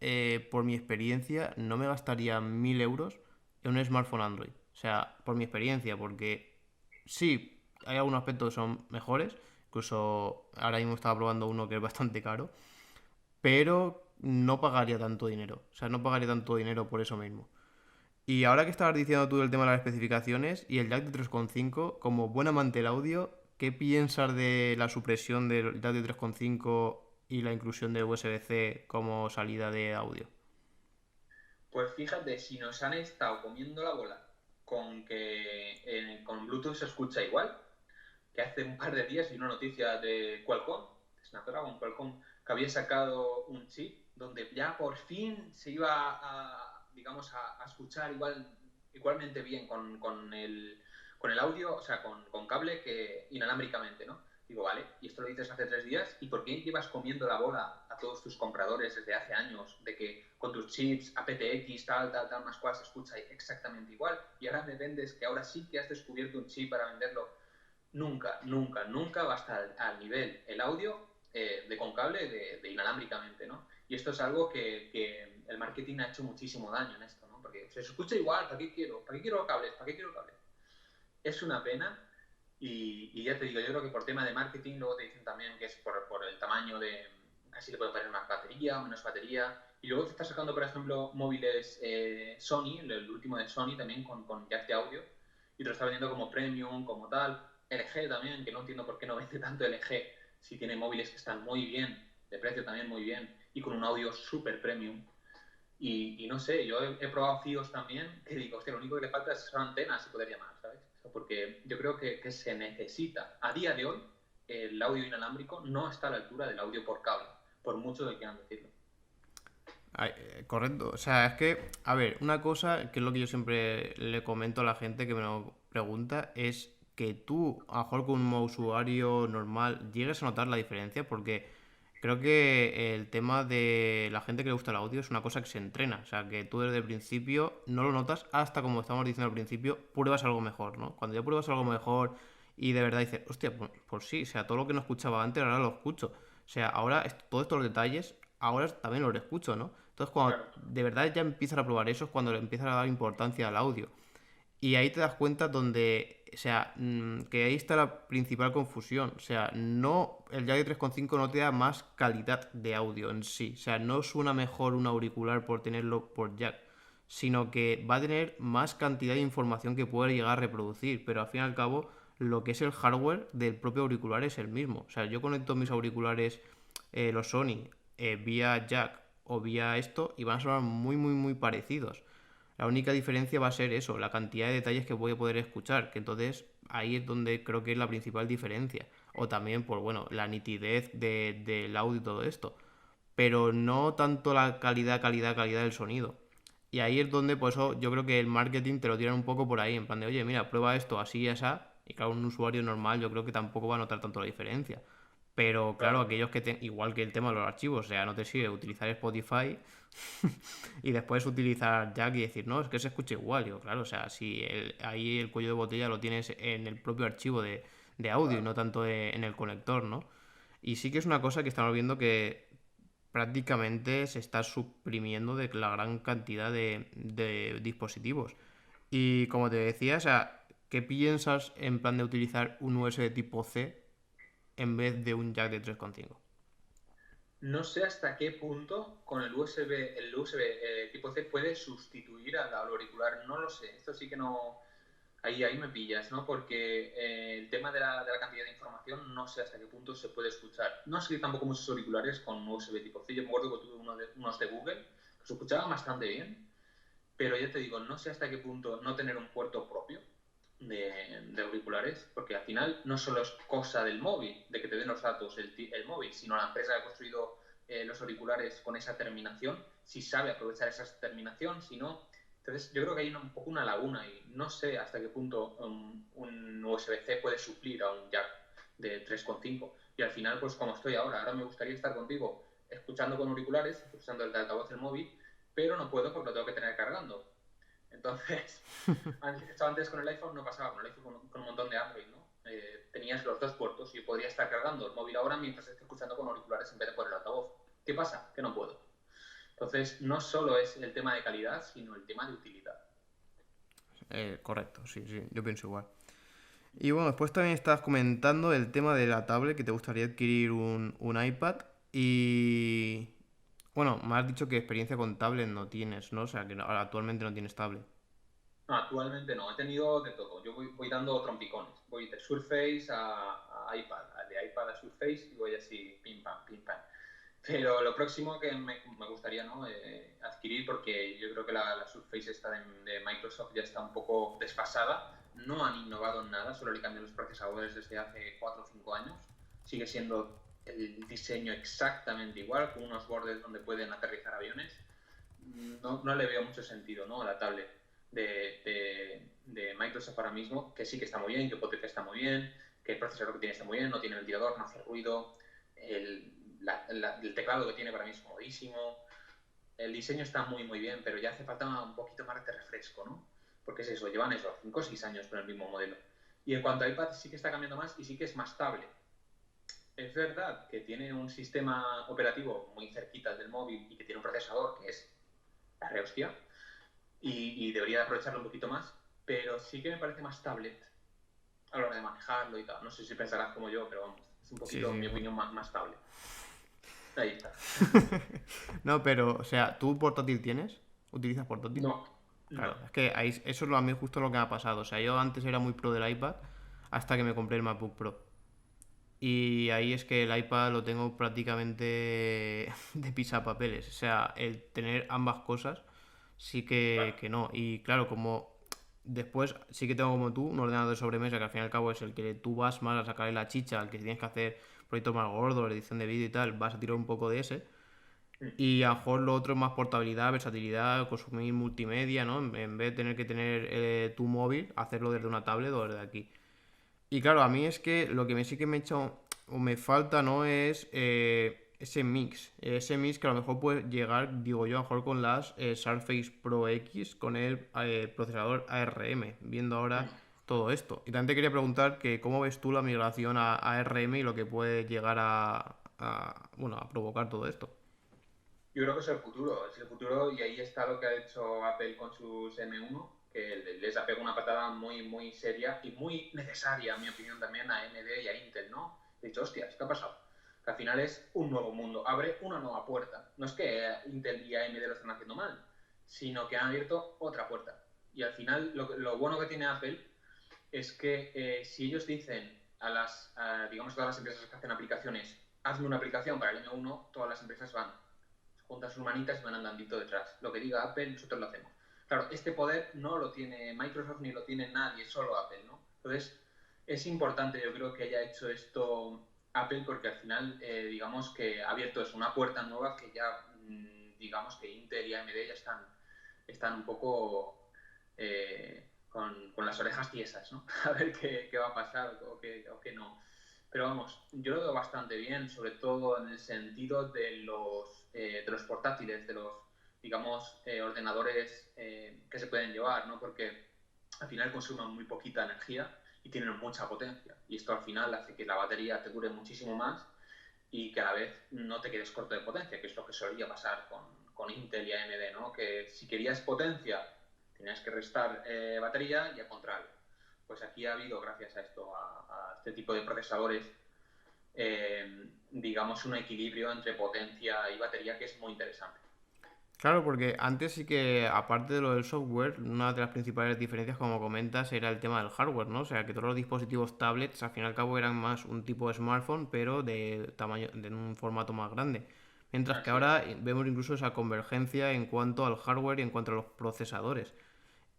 por mi experiencia, no me gastaría 1000 euros en un smartphone Android. O sea, por mi experiencia, porque sí, hay algunos aspectos que son mejores, incluso ahora mismo estaba probando uno que es bastante caro, pero no pagaría tanto dinero, o sea, no pagaría tanto dinero por eso mismo. Y ahora que estabas diciendo tú el tema de las especificaciones y el jack de 3,5, como buen amante del audio, ¿qué piensas de la supresión del jack de 3,5 y la inclusión de USB-C como salida de audio? Pues fíjate, si nos han estado comiendo la bola con que con Bluetooth se escucha igual, que hace un par de días vi una noticia de Qualcomm, de Snapdragon Qualcomm, que había sacado un chip donde ya por fin se iba a, digamos, a escuchar igualmente bien con el audio, o sea, con cable que inalámbricamente, ¿no? Digo, vale, y esto lo dices hace 3 días, ¿y por qué llevas comiendo la bola a todos tus compradores desde hace años de que con tus chips, aptX, tal, más cual se escucha exactamente igual? Y ahora me vendes que ahora sí que has descubierto un chip para venderlo. Nunca va a estar al nivel el audio de con cable de inalámbricamente, ¿no? Y esto es algo que el marketing ha hecho muchísimo daño en esto, ¿no? Porque se escucha igual, ¿para qué quiero? ¿Para qué quiero cables? ¿Para qué quiero cables? Es una pena y ya te digo, yo creo que por tema de marketing, luego te dicen también que es por el tamaño de, casi le pueden poner más batería o menos batería. Y luego te está sacando, por ejemplo, móviles Sony, el último de Sony también con jack de audio, y te lo está vendiendo como premium, como tal. LG también, que no entiendo por qué no vende tanto LG, si tiene móviles que están muy bien, de precio también muy bien, y con un audio súper premium. Y no sé, yo he probado FIOS también, que digo, hostia, lo único que le falta son antenas, se podría llamar, ¿sabes? O sea, porque yo creo que se necesita. A día de hoy, el audio inalámbrico no está a la altura del audio por cable, por mucho de que quieran decirlo. Ay, correcto, o sea, es que, a ver, una cosa que es lo que yo siempre le comento a la gente que me lo pregunta es que tú, a lo mejor con un usuario normal, llegues a notar la diferencia, porque creo que el tema de la gente que le gusta el audio es una cosa que se entrena, o sea, que tú desde el principio no lo notas hasta, como estamos diciendo al principio, pruebas algo mejor, ¿no? Cuando ya pruebas algo mejor y de verdad dices, hostia, pues sí, o sea, todo lo que no escuchaba antes ahora lo escucho. O sea, ahora todos estos detalles, ahora también los escucho, ¿no? Entonces, cuando Claro, de verdad ya empiezas a probar eso, es cuando le empiezas a dar importancia al audio. Y ahí te das cuenta donde, o sea, que ahí está la principal confusión. O sea, no, el Jack 3,5 no te da más calidad de audio en sí. O sea, no suena mejor un auricular por tenerlo por jack, sino que va a tener más cantidad de información que puede llegar a reproducir. Pero al fin y al cabo, lo que es el hardware del propio auricular es el mismo. O sea, yo conecto mis auriculares, los Sony, vía jack o vía esto, y van a sonar muy parecidos. La única diferencia va a ser eso, la cantidad de detalles que voy a poder escuchar, que entonces ahí es donde creo que es la principal diferencia. O también, pues bueno, la nitidez del audio y todo esto. Pero no tanto la calidad del sonido. Y ahí es donde, pues eso, yo creo que el marketing te lo tiran un poco por ahí, en plan de, oye, mira, prueba esto así y así. Y claro, un usuario normal yo creo que tampoco va a notar tanto la diferencia. Pero claro, claro. aquellos que, igual que el tema de los archivos, o sea, no te sirve utilizar Spotify y después utilizar Jack y decir, no, es que se escucha igual. Yo, claro, o sea, si ahí el cuello de botella lo tienes en el propio archivo de audio y no tanto en el conector, ¿no? Y sí que es una cosa que estamos viendo que prácticamente se está suprimiendo de la gran cantidad de dispositivos. Y como te decía, o sea, ¿qué piensas en plan de utilizar un USB tipo C en vez de un jack de 3,5? No sé hasta qué punto con el USB tipo C puede sustituir al auricular, no lo sé. Esto sí que no. Ahí me pillas, ¿no? Porque el tema de la cantidad de información no sé hasta qué punto se puede escuchar. No sé tampoco muchos auriculares con USB tipo C. Yo me acuerdo que tuve unos de Google que se escuchaban bastante bien, pero ya te digo, no sé hasta qué punto no tener un puerto propio de auriculares, porque al final no solo es cosa del móvil, de que te den los datos el móvil, sino la empresa que ha construido los auriculares con esa terminación, si sabe aprovechar esa terminación, si no. Entonces, yo creo que hay un poco una laguna y no sé hasta qué punto un USB-C puede suplir a un jack de 3,5. Y al final, pues como estoy ahora me gustaría estar contigo escuchando con auriculares, escuchando el altavoz del móvil, pero no puedo porque lo tengo que tener cargando. Entonces, antes con el iPhone no pasaba, con el iPhone con un montón de Android, ¿no? Tenías los dos puertos y podría estar cargando el móvil ahora mientras esté escuchando con auriculares en vez de por el altavoz. ¿Qué pasa? Que no puedo. Entonces, no solo es el tema de calidad, sino el tema de utilidad. Correcto, sí, yo pienso igual. Y bueno, después también estabas comentando el tema de la tablet, que te gustaría adquirir un iPad. Y bueno, me has dicho que experiencia con tablet no tienes, ¿no? O sea, que actualmente no tienes tablet. No, actualmente no, he tenido de todo. Yo voy dando trompicones. Voy de Surface a iPad, de iPad a Surface y voy así, pim pam, pim pam. Pero lo próximo que me gustaría, ¿no? Adquirir, porque yo creo que la Surface esta de Microsoft ya está un poco desfasada, no han innovado en nada, solo le cambian los procesadores desde hace 4 o 5 años, sigue siendo el diseño exactamente igual, con unos bordes donde pueden aterrizar aviones. No le veo mucho sentido, ¿no?, a la tablet de Microsoft ahora mismo, que sí que está muy bien, que potencia está muy bien, que el procesador que tiene está muy bien, no tiene ventilador, no hace ruido, el teclado que tiene para mí es comodísimo, el diseño está muy muy bien, pero ya hace falta un poquito más de refresco, ¿no? Porque es eso, llevan eso, 5 o 6 años con el mismo modelo. Y en cuanto a iPad sí que está cambiando más y sí que es más estable. Es verdad que tiene un sistema operativo muy cerquita del móvil y que tiene un procesador que es la rehostia y debería aprovecharlo un poquito más, pero sí que me parece más tablet a la hora de manejarlo y tal. No sé si pensarás como yo, pero vamos, es un Sí, poquito, en sí, mi bueno. opinión, más tablet. Ahí está. No, pero, o sea, ¿tú portátil tienes? ¿Utilizas portátil? No, Claro, no. es que eso es a mí justo lo que me ha pasado. O sea, yo antes era muy pro del iPad hasta que me compré el MacBook Pro. Y ahí es que el iPad lo tengo prácticamente de pisapapeles. O sea, el tener ambas cosas sí que no. Y claro, como después sí que tengo como tú un ordenador de sobremesa que al fin y al cabo es el que tú vas más a sacarle la chicha, al que tienes que hacer proyectos más gordos, edición de vídeo y tal, vas a tirar un poco de ese. Y a lo mejor lo otro es más portabilidad, versatilidad, consumir multimedia, ¿no? En vez de tener que tener tu móvil, hacerlo desde una tablet o desde aquí. Y claro, a mí es que lo que me sí que me echa o me falta, ¿no? Es ese mix. Ese mix que a lo mejor puede llegar, digo yo, a lo mejor con las Surface Pro X, con el procesador ARM, viendo ahora todo esto. Y también te quería preguntar que cómo ves tú la migración a ARM y lo que puede llegar bueno, a provocar todo esto. Yo creo que es el futuro y ahí está lo que ha hecho Apple con sus M1, que les ha pegado una patada muy, muy seria y muy necesaria, en mi opinión, también a AMD y a Intel, ¿no? He dicho, hostias, ¿qué ha pasado? Que al final es un nuevo mundo, abre una nueva puerta. No es que Intel y AMD lo están haciendo mal, sino que han abierto otra puerta. Y al final, lo bueno que tiene Apple es que si ellos dicen digamos, todas las empresas que hacen aplicaciones, hazme una aplicación para el M1, todas las empresas van, juntan sus manitas y van andandito detrás. Lo que diga Apple, nosotros lo hacemos. Claro, este poder no lo tiene Microsoft ni lo tiene nadie, solo Apple, ¿no? Entonces, es importante, yo creo, que haya hecho esto Apple porque al final, digamos que ha abierto es una puerta nueva que ya, digamos que Intel y AMD ya están un poco con las orejas tiesas, ¿no? A ver qué va a pasar o qué no. Pero vamos, yo lo veo bastante bien, sobre todo en el sentido de los portátiles, de los, digamos, ordenadores que se pueden llevar, ¿no? Porque al final consumen muy poquita energía y tienen mucha potencia. Y esto al final hace que la batería te dure muchísimo más y que a la vez no te quedes corto de potencia, que es lo que solía pasar con Intel y AMD, ¿no? Que si querías potencia tenías que restar batería y al contrario. Pues aquí ha habido, gracias a esto, a este tipo de procesadores, digamos, un equilibrio entre potencia y batería que es muy interesante. Claro, porque antes sí que, aparte de lo del software, una de las principales diferencias, como comentas, era el tema del hardware, ¿no? O sea, que todos los dispositivos tablets, al fin y al cabo, eran más un tipo de smartphone, pero de tamaño, de un formato más grande. Mientras que Así es. ahora vemos incluso esa convergencia en cuanto al hardware y en cuanto a los procesadores.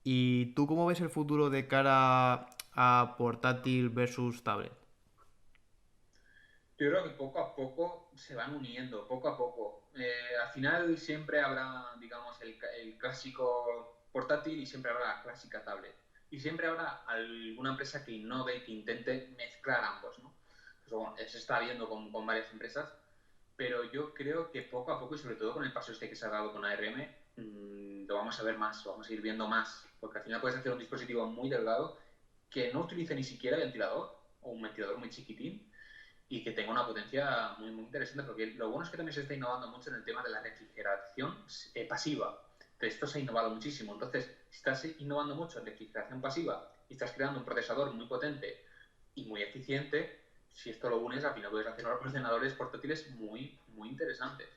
¿Y tú cómo ves el futuro de cara a portátil versus tablet? Yo creo que poco a poco se van uniendo, poco a poco. Al final siempre habrá, digamos, el clásico portátil y siempre habrá la clásica tablet. Y siempre habrá alguna empresa que innove y que intente mezclar ambos, ¿no? Pues bueno, se está viendo con varias empresas, pero yo creo que poco a poco, y sobre todo con el paso este que se ha dado con ARM, lo vamos a ver más, lo vamos a ir viendo más, porque al final puedes hacer un dispositivo muy delgado que no utilice ni siquiera ventilador, o un ventilador muy chiquitín, y que tenga una potencia muy, muy interesante, porque lo bueno es que también se está innovando mucho en el tema de la refrigeración pasiva. Esto se ha innovado muchísimo. Entonces, si estás innovando mucho en refrigeración pasiva y estás creando un procesador muy potente y muy eficiente, si esto lo unes, al final puedes hacer ordenadores portátiles muy, muy interesantes,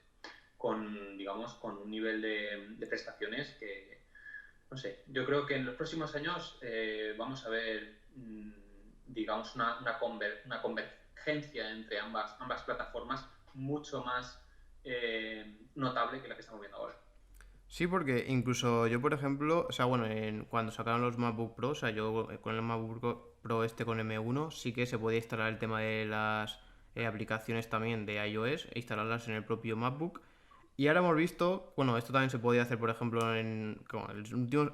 con, digamos, con un nivel de prestaciones que, no sé, yo creo que en los próximos años vamos a ver, digamos, una convergencia entre ambas plataformas mucho más notable que la que estamos viendo ahora. Sí, porque incluso yo, por ejemplo, o sea, bueno, cuando sacaron los MacBook Pro, o sea, yo con el MacBook Pro este con M1 sí que se podía instalar el tema de las aplicaciones también de iOS e instalarlas en el propio MacBook. Y ahora hemos visto, bueno, esto también se podía hacer, por ejemplo,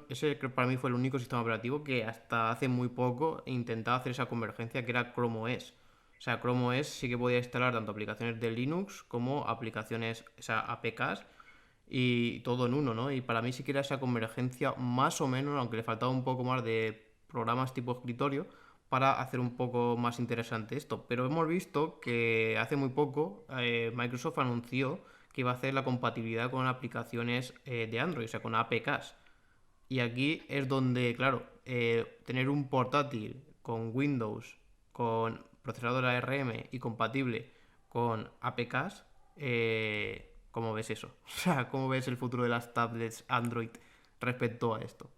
ese creo para mí fue el único sistema operativo que hasta hace muy poco intentaba hacer esa convergencia, que era Chrome OS. O sea, Chrome OS sí que podía instalar tanto aplicaciones de Linux como aplicaciones, o sea, APKs y todo en uno, ¿no? Y para mí sí que era esa convergencia más o menos, aunque le faltaba un poco más de programas tipo escritorio para hacer un poco más interesante esto. Pero hemos visto que hace muy poco Microsoft anunció que iba a hacer la compatibilidad con aplicaciones de Android, o sea, con APKs. Y aquí es donde, claro, tener un portátil con Windows, con procesador ARM y compatible con APKs, ¿cómo ves eso? O sea, ¿cómo ves el futuro de las tablets Android respecto a esto?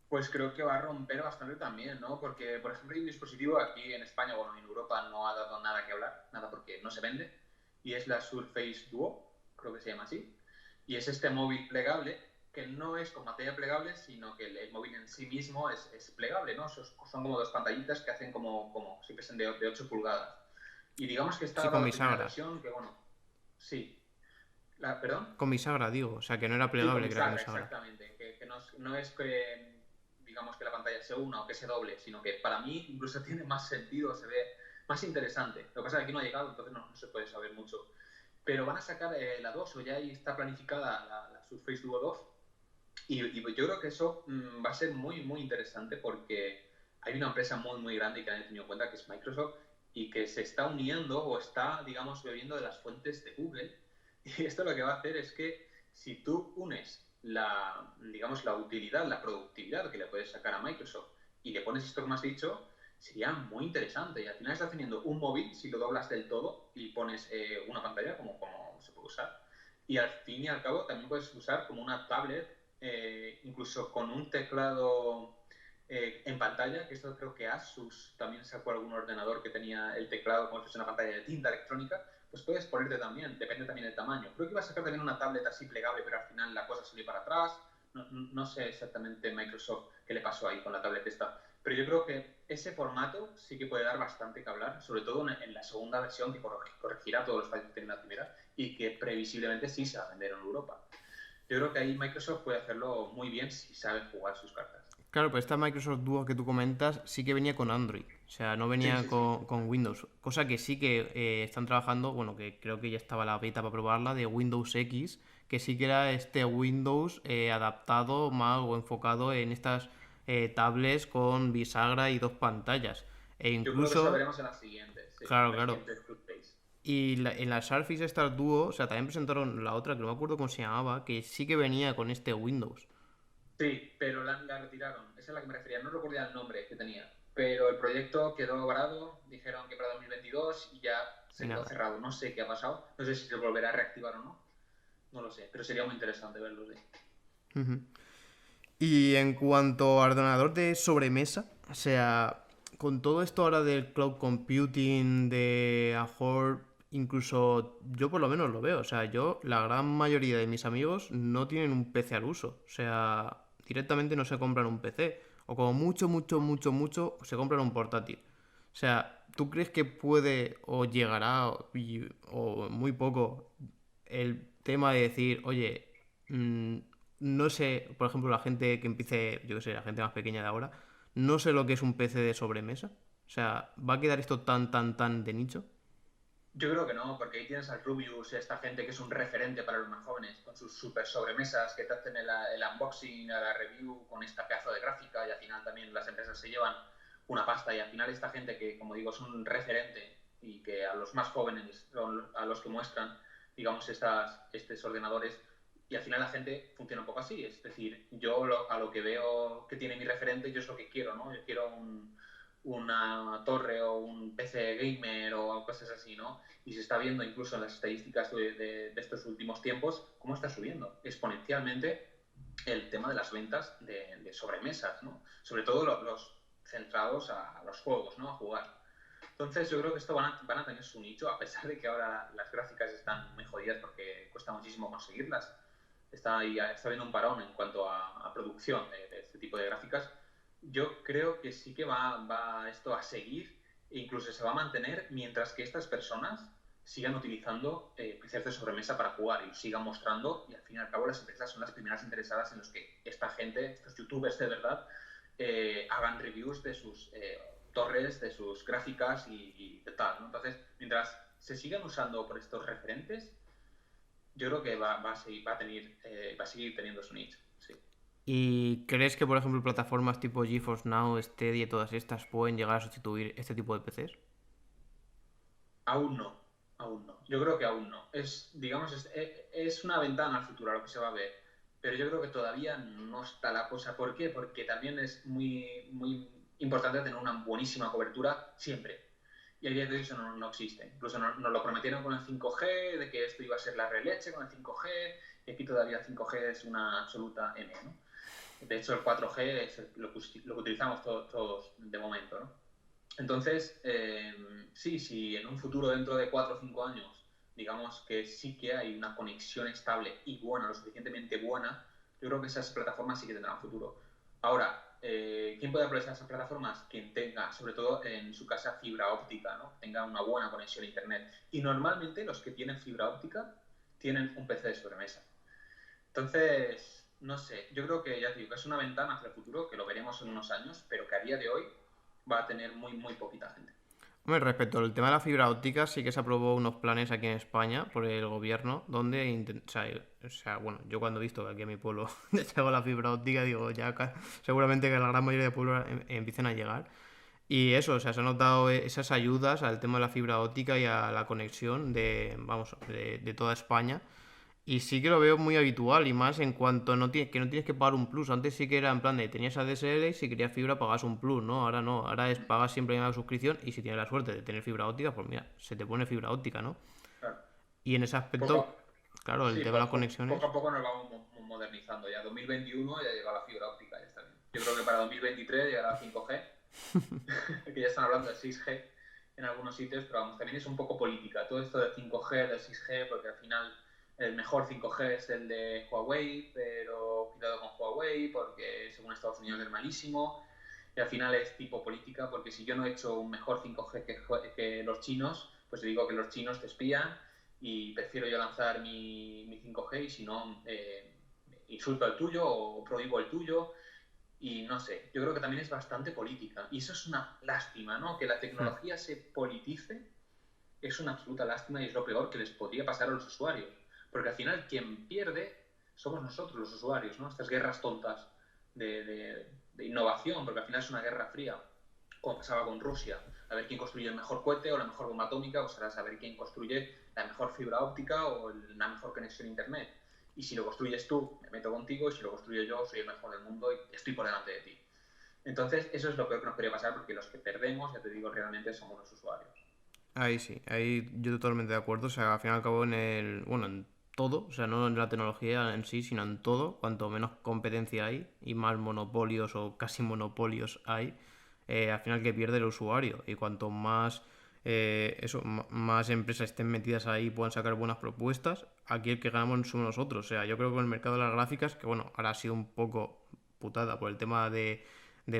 Pues creo que va a romper bastante también, ¿no? Porque, por ejemplo, hay un dispositivo aquí en España, bueno, en Europa no ha dado nada que hablar, nada porque no se vende, y es la Surface Duo, creo que se llama así, y es este móvil plegable que no es con pantalla plegable, sino que el móvil en sí mismo es plegable, ¿no? Son como dos pantallitas que hacen como si fuesen de 8 pulgadas. Y digamos que Sí, está con la primera bisagra. versión, que bueno, sí. ¿Perdón? Con bisagra, digo. O sea, que no era Sí, con plegable, que era con bisagra, bisagra. exactamente. Que no es que, digamos, que la pantalla se una o que se doble, sino que para mí incluso tiene más sentido, se ve más interesante. Lo que pasa es que aquí no ha llegado, entonces no se puede saber mucho. Pero van a sacar la 2, o ya ahí está planificada la Surface Duo 2, y yo creo que eso va a ser muy, muy interesante porque hay una empresa muy, muy grande que han tenido en cuenta, que es Microsoft, y que se está uniendo o está, digamos, bebiendo de las fuentes de Google. Y esto lo que va a hacer es que si tú unes digamos, la utilidad, la productividad que le puedes sacar a Microsoft y le pones esto que me has dicho, sería muy interesante. Y al final estás teniendo un móvil, si lo doblas del todo y pones una pantalla, como se puede usar, y al fin y al cabo también puedes usar como una tablet, incluso con un teclado en pantalla, que esto creo que Asus también sacó algún ordenador que tenía el teclado como si fuese una pantalla de tinta electrónica, pues puedes ponerte también, depende también del tamaño. Creo que iba a sacar también una tablet así plegable, pero al final la cosa salió para atrás. No sé exactamente Microsoft qué le pasó ahí con la tablet esta, pero yo creo que ese formato sí que puede dar bastante que hablar, sobre todo en la segunda versión que corregirá todos los fallos que tiene la primera y que previsiblemente sí se va a vender en Europa. Yo creo que ahí Microsoft puede hacerlo muy bien si sabe jugar sus cartas. Claro, pero esta Microsoft Duo que tú comentas sí que venía con Android, o sea, no Sí, venía sí, sí. con Windows, cosa que sí que están trabajando, bueno, que creo que ya estaba la beta para probarla, de Windows X, que sí que era este Windows adaptado más o enfocado en estas tablets con bisagra y dos pantallas. E Yo creo que eso lo incluso, veremos en la siguiente, sí, claro, en la claro, siguiente Surface. y en la Surface Star Duo, o sea, también presentaron la otra, que no me acuerdo cómo se llamaba, que sí que venía con este Windows. Sí, pero la retiraron. Esa es la que me refería. No recuerdo ya el nombre que tenía. Pero el proyecto quedó varado. Dijeron que para 2022 y ya Y se quedó nada. cerrado. No sé qué ha pasado. No sé si se volverá a reactivar o no. No lo sé. Pero sería muy interesante verlo. Sí. Ujú. Y en cuanto a ordenador de sobremesa, o sea, con todo esto ahora del cloud computing, de Azure, incluso yo por lo menos lo veo. O sea, la gran mayoría de mis amigos no tienen un PC al uso. O sea, directamente no se compran un PC. O como mucho, mucho, mucho, mucho, se compran un portátil. O sea, ¿tú crees que puede o llegará o muy poco el tema de decir, oye, no sé, por ejemplo, la gente que empiece, yo qué sé, la gente más pequeña de ahora, no sé lo que es un PC de sobremesa? O sea, ¿va a quedar esto tan, tan, tan de nicho? Yo creo que no, porque ahí tienes al Rubius, esta gente que es un referente para los más jóvenes, con sus super sobremesas que te hacen el unboxing, la review, con esta pedazo de gráfica, y al final también las empresas se llevan una pasta, y al final esta gente que, como digo, es un referente y que a los más jóvenes son a los que muestran, digamos, estos ordenadores, Y al final la gente funciona un poco así, es decir, yo a lo que veo que tiene mi referente, yo es lo que quiero, ¿no? Yo quiero una torre o un PC gamer o cosas así, ¿no? Y se está viendo incluso en las estadísticas de estos últimos tiempos cómo está subiendo exponencialmente el tema de las ventas de sobremesas, ¿no? Sobre todo los centrados a los juegos, ¿no? A jugar. Entonces yo creo que esto van a tener su nicho, a pesar de que ahora las gráficas están muy jodidas porque cuesta muchísimo conseguirlas. Está habiendo un parón en cuanto a producción de este tipo de gráficas. Yo creo que sí que va esto a seguir e incluso se va a mantener mientras que estas personas sigan utilizando PCs de sobremesa para jugar y sigan mostrando, y al fin y al cabo las empresas son las primeras interesadas en los que esta gente, estos youtubers de verdad, hagan reviews de sus torres, de sus gráficas y de tal, ¿no? Entonces, mientras se sigan usando por estos referentes, yo creo que va a seguir teniendo su nicho, sí. ¿Y crees que, por ejemplo, plataformas tipo GeForce Now, Stadia y todas estas pueden llegar a sustituir este tipo de PCs? Aún no, aún no. Yo creo que aún no. Digamos, es una ventana al futuro, a lo que se va a ver. Pero yo creo que todavía no está la cosa. ¿Por qué? Porque también es muy importante tener una buenísima cobertura siempre. Y a día de hoy eso no existe. Incluso nos lo prometieron con el 5G, de que esto iba a ser la releche con el 5G, y aquí todavía el 5G es una absoluta M, ¿no? De hecho, el 4G es lo que utilizamos todos de momento, ¿no? Entonces, sí, en un futuro dentro de 4 o 5 años, digamos que sí que hay una conexión estable y buena, lo suficientemente buena, yo creo que esas plataformas sí que tendrán futuro. Ahora, ¿quién puede aprovechar esas plataformas? Quien tenga, sobre todo en su casa, fibra óptica, ¿no? Tenga una buena conexión a internet. Y normalmente los que tienen fibra óptica tienen un PC de sobremesa. Entonces, no sé, yo creo que ya te digo que es una ventana hacia el futuro, que lo veremos en unos años, pero que a día de hoy va a tener muy poquita gente. Hombre, respecto al tema de la fibra óptica, sí que se aprobó unos planes aquí en España por el gobierno, donde, o sea, bueno, yo cuando he visto que aquí en mi pueblo ya llegó la fibra óptica, digo, ya seguramente que la gran mayoría de pueblos empiecen a llegar. Y eso, o sea, se han notado esas ayudas al tema de la fibra óptica y a la conexión vamos, de toda España. Y sí que lo veo muy habitual y más en cuanto que no tienes que pagar un plus. Antes sí que era en plan de tenías ADSL y si querías fibra pagas un plus, ¿no? Ahora no, ahora es pagas siempre una suscripción y si tienes la suerte de tener fibra óptica, pues mira, se te pone fibra óptica, ¿no? Claro. Y en ese Poco, aspecto, claro, el sí, tema de las conexiones. poco a poco nos vamos modernizando. Ya 2021 ya llega la fibra óptica, ya está bien. Yo creo que para 2023 llegará 5G, que ya están hablando de 6G en algunos sitios, pero vamos, también es un poco política. Todo esto de 5G, de 6G, porque al final el mejor 5G es el de Huawei, pero cuidado con Huawei, porque según Estados Unidos es malísimo. Y al final es tipo política, porque si yo no he hecho un mejor 5G que los chinos, pues digo que los chinos te espían y prefiero yo lanzar mi 5G y si no, insulto al tuyo o prohíbo el tuyo. Y no sé, yo creo que también es bastante política. Y eso es una lástima, ¿no? Que la Hmm. tecnología se politice es una absoluta lástima y es lo peor que les podría pasar a los usuarios. Porque al final quien pierde somos nosotros, los usuarios, ¿no? Estas guerras tontas de innovación, porque al final es una guerra fría, como pasaba con Rusia. A ver quién construye el mejor cohete o la mejor bomba atómica, o será saber quién construye la mejor fibra óptica o la mejor conexión a internet. Y si lo construyes tú, me meto contigo, y si lo construyo yo, soy el mejor del mundo y estoy por delante de ti. Entonces, eso es lo peor que nos podría pasar, porque los que perdemos, ya te digo, realmente somos los usuarios. Ahí sí, ahí yo totalmente de acuerdo. O sea, al fin y al cabo bueno, en todo, o sea, no en la tecnología en sí, sino en todo, cuanto menos competencia hay y más monopolios o casi monopolios hay, al final que pierde el usuario. Y cuanto más, más empresas estén metidas ahí y puedan sacar buenas propuestas, aquí el que ganamos somos nosotros. O sea, yo creo que con el mercado de las gráficas, que bueno, ahora ha sido un poco putada por el tema del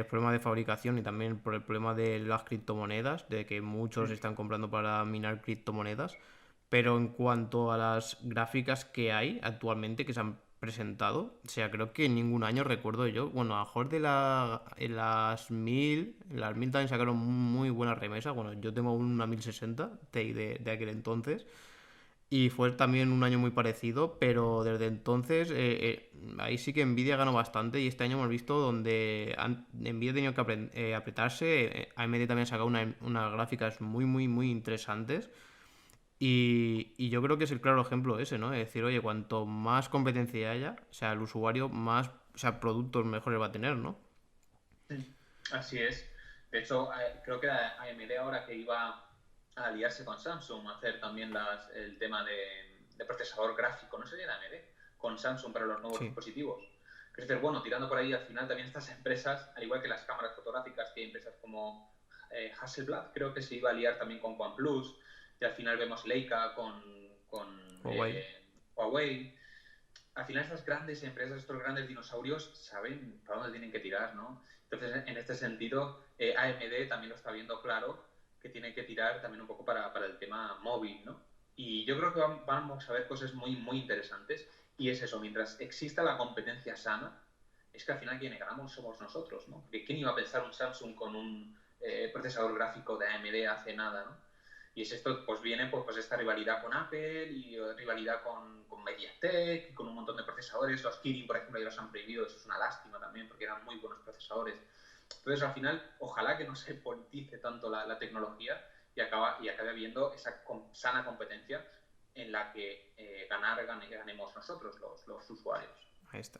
problema de fabricación y también por el problema de las criptomonedas, de que muchos están comprando para minar criptomonedas. Pero en cuanto a las gráficas que hay actualmente que se han presentado, o sea, creo que en ningún año recuerdo yo, bueno, a lo mejor en las 1000 también sacaron muy buenas remesas, bueno, yo tengo una 1060 Ti de aquel entonces, y fue también un año muy parecido, pero desde entonces ahí sí que Nvidia ganó bastante y este año hemos visto donde Nvidia ha tenido que apretarse, AMD también ha sacado unas gráficas muy interesantes Y yo creo que es el claro ejemplo ese, ¿no? Es decir, oye, cuanto más competencia haya, o sea, el usuario más, o sea, productos mejores va a tener, ¿no? Mm. Así es. De hecho, creo que era AMD ahora que iba a aliarse con Samsung a hacer también el tema de procesador gráfico, no sé si era AMD, con Samsung para los nuevos Sí, dispositivos. Que es decir, bueno, tirando por ahí, al final también estas empresas, al igual que las cámaras fotográficas, que hay empresas como Hasselblad, creo que se iba a aliar también con OnePlus, y al final vemos Leica con Huawei. Huawei. Al final estas grandes empresas, estos grandes dinosaurios, saben para dónde tienen que tirar, ¿no? Entonces, en este sentido, AMD también lo está viendo claro, que tiene que tirar también un poco para el tema móvil, ¿no? Y yo creo que vamos a ver cosas muy, muy interesantes. Y es eso, mientras exista la competencia sana, es que al final quienes ganamos somos nosotros, ¿no? Porque ¿quién iba a pensar un Samsung con un procesador gráfico de AMD hace nada, ¿no? Y es esto, pues viene pues esta rivalidad con Apple y rivalidad con MediaTek y con un montón de procesadores. Los Kirin, por ejemplo, ya los han prohibido, eso es una lástima también porque eran muy buenos procesadores. Entonces, al final, ojalá que no se politice tanto la tecnología y acabe habiendo esa sana competencia en la que ganemos nosotros, los usuarios. Ahí está.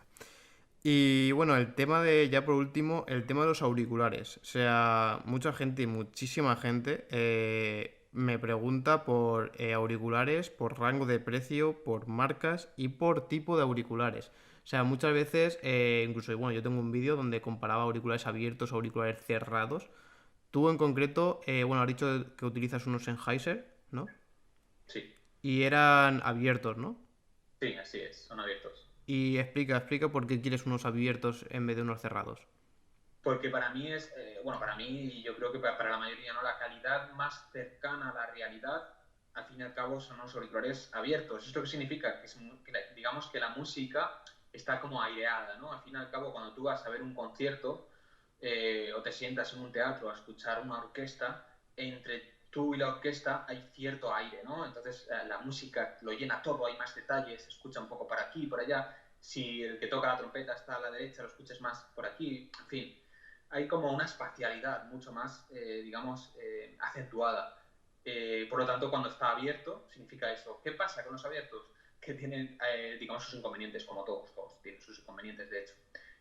Y bueno, el tema de, ya por último, el tema de los auriculares. O sea, mucha gente, muchísima gente me pregunta por auriculares, por rango de precio, por marcas y por tipo de auriculares. O sea, muchas veces, incluso, bueno, yo tengo un vídeo donde comparaba auriculares abiertos, auriculares cerrados. Tú en concreto, bueno, has dicho que utilizas unos Sennheiser, ¿no? Sí, Y eran abiertos, ¿no? sí, así es, son abiertos. Y explica por qué quieres unos abiertos en vez de unos cerrados. Porque para mí es, bueno, para mí y yo creo que para la mayoría, ¿no? La calidad más cercana a la realidad, al fin y al cabo, son los auriculares abiertos. ¿Esto qué significa? Digamos que la música está como aireada, ¿no? Al fin y al cabo, cuando tú vas a ver un concierto o te sientas en un teatro a escuchar una orquesta, entre tú y la orquesta hay cierto aire, ¿no? Entonces la música lo llena todo, hay más detalles, se escucha un poco por aquí, por allá. Si el que toca la trompeta está a la derecha, lo escuches más por aquí, en fin, hay como una espacialidad mucho más, digamos, acentuada. Por lo tanto, cuando está abierto, significa eso. ¿Qué pasa con los abiertos? Que tienen, digamos, sus inconvenientes, como todos tienen sus inconvenientes, de hecho.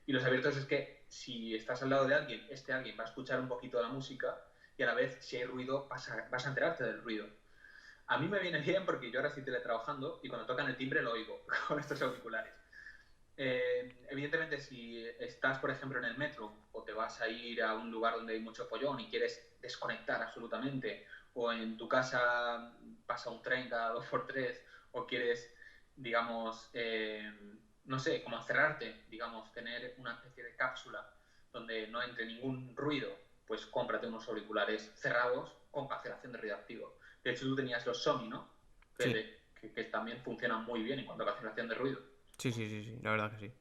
Y los abiertos es que si estás al lado de alguien, este alguien va a escuchar un poquito de la música y a la vez, si hay ruido, vas a enterarte del ruido. A mí me viene bien porque yo ahora estoy teletrabajando y cuando tocan el timbre lo oigo con estos auriculares. Evidentemente, si estás, por ejemplo, en el metro o te vas a ir a un lugar donde hay mucho follón y quieres desconectar absolutamente, o en tu casa pasa un tren cada 2x3, o quieres, digamos, no sé, como encerrarte, digamos, tener una especie de cápsula donde no entre ningún ruido, pues cómprate unos auriculares cerrados con cancelación de ruido activo. De hecho, tú tenías los Sony, ¿no? Sí, Que también funcionan muy bien en cuanto a cancelación de ruido. sí, la verdad que sí.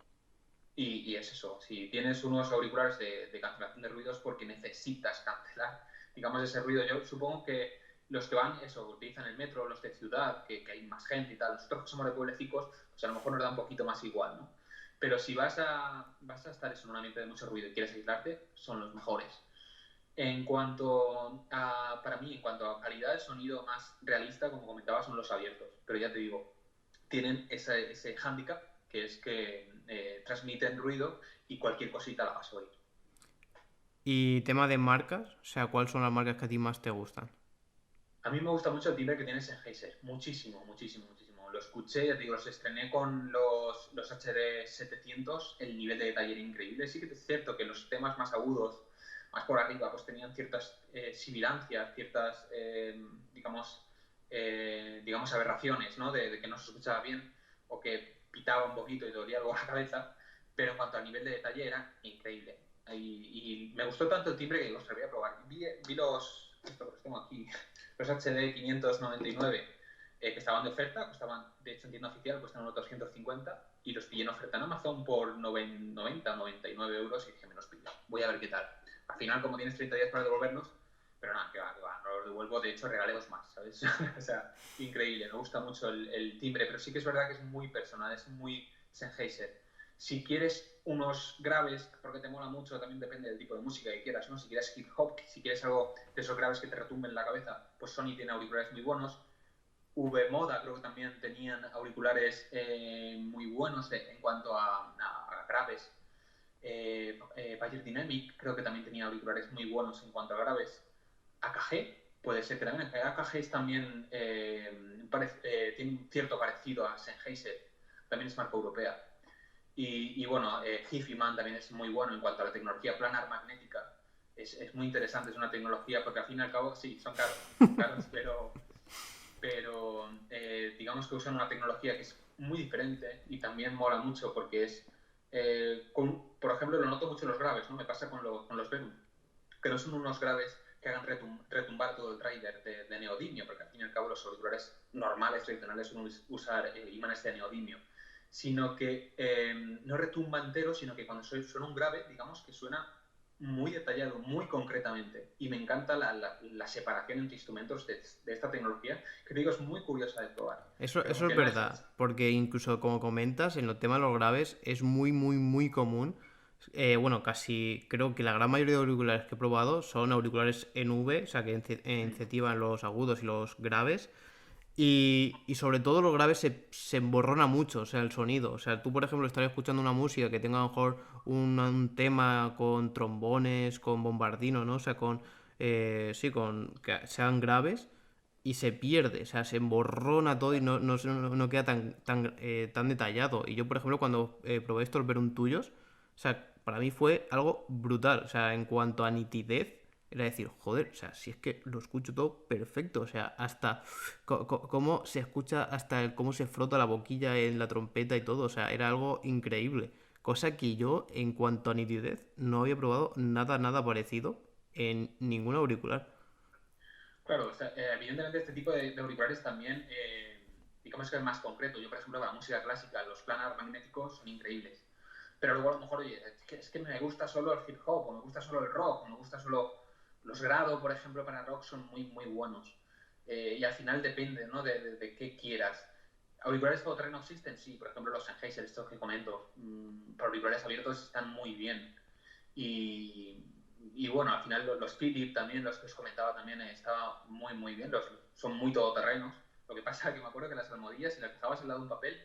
Y es eso, si tienes unos auriculares de cancelación de ruidos porque necesitas cancelar, digamos, ese ruido, yo supongo que los que van, eso, utilizan el metro, los de ciudad, que hay más gente y tal, nosotros que somos de pueblecicos, pues a lo mejor nos da un poquito más igual, ¿no? Pero si vas a estar en un ambiente de mucho ruido y quieres aislarte, son los mejores. En cuanto a, para mí, en cuanto a calidad de sonido más realista, como comentaba, son los abiertos. Pero ya te digo, tienen ese hándicap, que es que transmiten ruido y cualquier cosita la vas a oír. Y tema de marcas, o sea, ¿cuáles son las marcas que a ti más te gustan? A mí me gusta mucho el timbre que tiene Sennheiser, muchísimo, muchísimo, muchísimo. Lo escuché, ya te digo, los estrené con los HD 700, el nivel de detalle era increíble. Sí que es cierto que los temas más agudos, más por arriba, pues tenían ciertas sibilancias, ciertas, digamos, aberraciones, ¿no? De que no se escuchaba bien o que pitaba un poquito y dolía algo la cabeza, pero en cuanto al nivel de detalle era increíble. Y me gustó tanto el timbre que los voy a probar. Vi los tengo aquí, los HD 599 que estaban de oferta, costaban, de hecho en tienda oficial costaban unos 250 y los pillé en oferta en Amazon por 90, 99 euros y dije, me los pillo, voy a ver qué tal. Al final, como tienes 30 días para devolvernos, pero nada, que va, no los devuelvo, de hecho regalé dos más, ¿sabes? O sea, increíble, me gusta mucho el timbre, pero sí que es verdad que es muy personal, es muy Sennheiser. Si quieres unos graves, porque te mola mucho, también depende del tipo de música que quieras, ¿no? Si quieres hip hop, si quieres algo de esos graves que te retumben en la cabeza, pues Sony tiene auriculares muy buenos. V-Moda creo que también tenían auriculares muy buenos en cuanto a graves. Bayer Dynamic creo que también tenía auriculares muy buenos en cuanto a graves. AKG, puede ser que también. AKG es también, tiene un cierto parecido a Sennheiser, también es marca europea. Y bueno, Hifiman también es muy bueno en cuanto a la tecnología planar magnética. Es muy interesante, es una tecnología, porque al fin y al cabo, sí, son caros, pero digamos que usan una tecnología que es muy diferente y también mola mucho porque es, por ejemplo, lo noto mucho en los graves, ¿no? Me pasa con los Venom, que no son unos graves que hagan retumbar todo el driver de neodimio, porque al fin y al cabo los auriculares normales, tradicionales, suelen usar imanes de neodimio, sino que no retumba entero, sino que cuando suena un grave, digamos que suena muy detallado, muy concretamente. Y me encanta la separación entre instrumentos de esta tecnología, que te digo, es muy curiosa de probar. Pero Eso es funciona verdad, porque incluso como comentas, en el tema de los graves es muy, muy, muy común. Bueno, casi creo que la gran mayoría de auriculares que he probado son auriculares en V, o sea que incentivan los agudos y los graves. Y sobre todo los graves se emborrona mucho, o sea, el sonido. O sea, tú, por ejemplo, estar escuchando una música que tenga a lo mejor un tema con trombones, con bombardino, ¿no? O sea, sí, con que sean graves y se pierde, o sea, se emborrona todo y no queda tan detallado. Y yo, por ejemplo, cuando probé estos Verum tuyos, o sea, para mí fue algo brutal. O sea, en cuanto a nitidez, era decir, joder, o sea, si es que lo escucho todo perfecto, o sea, hasta cómo se escucha, hasta cómo se frota la boquilla en la trompeta y todo, o sea, era algo increíble. Cosa que yo, en cuanto a nitidez, no había probado nada parecido en ningún auricular. Claro, o sea, evidentemente este tipo de auriculares también, digamos que es más concreto. Yo, por ejemplo, para la música clásica, los planar magnéticos son increíbles. Pero luego a lo mejor, oye, es que me gusta solo el hip hop, o me gusta solo el rock, o me gusta solo los grados, por ejemplo, para rock son muy, muy buenos. Y al final depende, ¿no? De qué quieras. ¿Auriculares todoterreno existen? Sí, por ejemplo, los Sennheiser, estos que comento, para auriculares abiertos están muy bien. Y, y bueno, al final los Philip también, los que os comentaba también, estaban muy, muy bien, son muy todoterrenos. Lo que pasa es que me acuerdo que las almohadillas, si las dejabas al lado de un papel,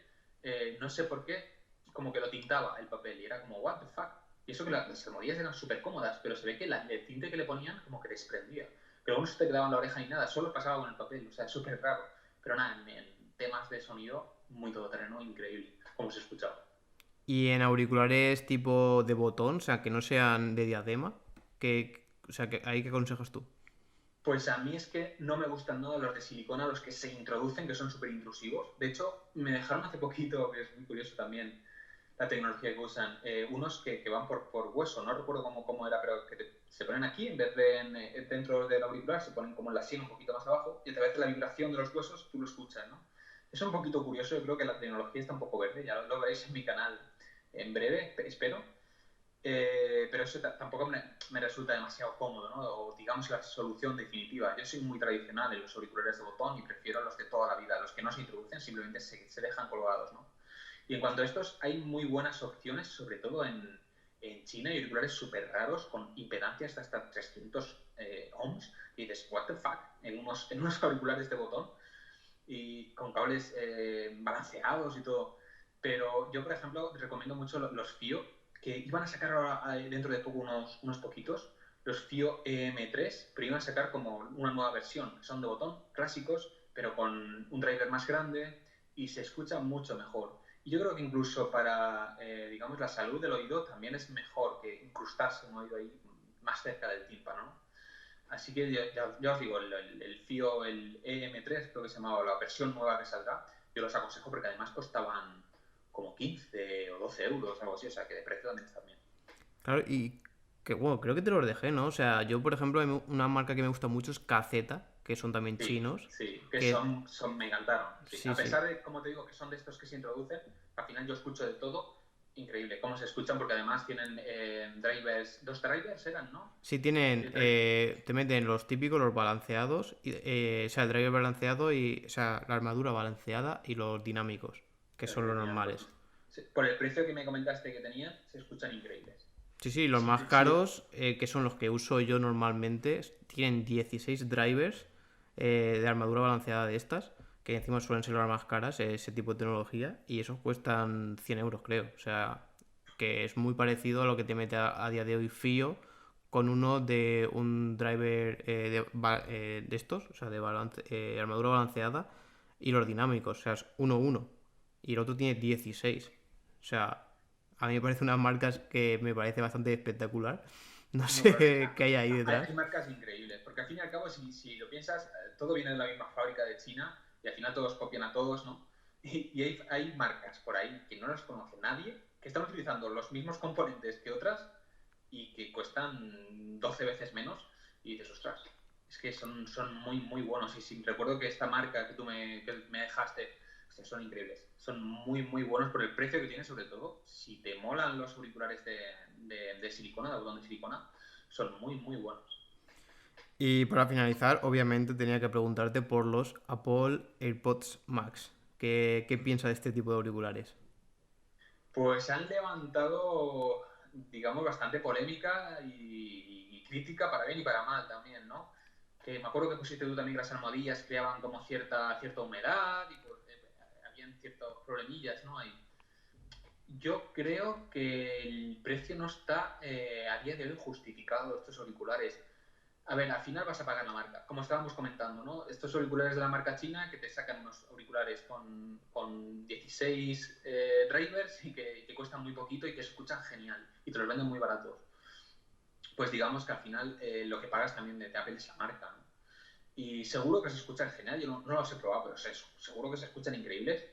no sé por qué, como que lo tintaba el papel y era como, what the fuck. Y eso que las almohadillas eran súper cómodas, pero se ve que el tinte que le ponían como que desprendía. Pero no se te quedaba en la oreja ni nada, solo pasaba con el papel, o sea, es súper raro. Pero nada, en temas de sonido, muy todoterreno, increíble, como se escuchaba. Y en auriculares tipo de botón, o sea, que no sean de diadema, o sea, ¿ahí qué aconsejas tú? Pues a mí es que no me gustan nada los de silicona, los que se introducen, que son súper intrusivos. De hecho, me dejaron hace poquito, que es muy curioso también, la tecnología que usan, unos que van por hueso, no recuerdo cómo era, pero que se ponen aquí, en vez de dentro del auricular, se ponen como en la sien un poquito más abajo, y a través de la vibración de los huesos tú lo escuchas, ¿no? Es un poquito curioso, yo creo que la tecnología está un poco verde, ya lo veréis en mi canal en breve, espero. Pero eso tampoco me resulta demasiado cómodo, ¿no? O digamos la solución definitiva. Yo soy muy tradicional en los auriculares de botón y prefiero los de toda la vida, los que no se introducen, simplemente se dejan colgados, ¿no? Y en cuanto a estos, hay muy buenas opciones, sobre todo en China, hay auriculares súper raros con impedancias de hasta 300 ohms. Y dices, what the fuck, en unos auriculares de botón y con cables balanceados y todo. Pero yo, por ejemplo, recomiendo mucho los FIO, que iban a sacar ahora, dentro de poco unos poquitos, los FIO EM3, pero iban a sacar como una nueva versión, que son de botón, clásicos, pero con un driver más grande y se escucha mucho mejor. Y yo creo que incluso para, digamos, la salud del oído también es mejor que incrustarse un oído ahí más cerca del tímpano, ¿no? Así que ya os digo, el FIO, el EM3, creo que se llamaba, la versión nueva que saldrá, yo los aconsejo porque además costaban como 15 o 12 euros, algo así, o sea que de precio también está bien. Claro, y que bueno, creo que te los dejé, ¿no? O sea, yo, por ejemplo, una marca que me gusta mucho es KZ, que son también Sí, chinos, sí, que que me encantaron. Sí. sí, A sí. pesar de, como te digo, que son de estos que se introducen, al final yo escucho de todo, increíble cómo se escuchan porque además tienen drivers, dos drivers eran, ¿no? Sí tienen, Sí, driver. te meten los típicos, los balanceados, o sea, el driver balanceado y, o sea, la armadura balanceada y los dinámicos, que son los Dinámicos. normales. Sí, por el precio que me comentaste que tenían, se escuchan increíbles. Sí, sí, los Sí, más sí. caros, que son los que uso yo normalmente, tienen 16 drivers de armadura balanceada de estas. que encima suelen ser las más caras, ese tipo de tecnología, y esos cuestan 100 euros, creo. O sea, que es muy parecido a lo que te mete a día de hoy Fío con uno de un driver de estos, o sea, de armadura balanceada, y los dinámicos, o sea, es 1-1. Y el otro tiene 16. O sea, a mí me parece unas marcas que me parece bastante espectacular. No No, pero sé qué hay ahí hay detrás. marcas increíbles, porque al fin y al cabo, si lo piensas, todo viene de la misma fábrica de China y al final todos copian a todos, ¿no? Y hay marcas por ahí que no las conoce nadie, que están utilizando los mismos componentes que otras y que cuestan 12 veces menos y dices, ostras, es que son muy, muy buenos. Y si recuerdo que esta marca que me dejaste, hostia, son increíbles. Son muy, muy buenos por el precio que tienen, sobre todo. Si te molan los auriculares de silicona, de algodón de silicona, son muy, muy buenos. Y para finalizar, obviamente tenía que preguntarte por los Apple AirPods Max. ¿Qué piensa de este tipo de auriculares? Pues han levantado, digamos, bastante polémica y crítica para bien y para mal también, ¿no? Que me acuerdo que pusiste tú también que las almohadillas creaban como cierta humedad y pues, habían ciertos problemillas, ¿no? Ahí. Yo creo que el precio no está a día de hoy justificado de estos auriculares. A ver, al final vas a pagar la marca. Como estábamos comentando, ¿no? Estos auriculares de la marca china que te sacan unos auriculares con 16 drivers y que cuestan muy poquito y que se escuchan genial y te los venden muy baratos. Pues digamos que al final lo que pagas también de Apple es la marca, ¿no? Y seguro que se escuchan genial, yo no los he probado, pero seguro que se escuchan increíbles,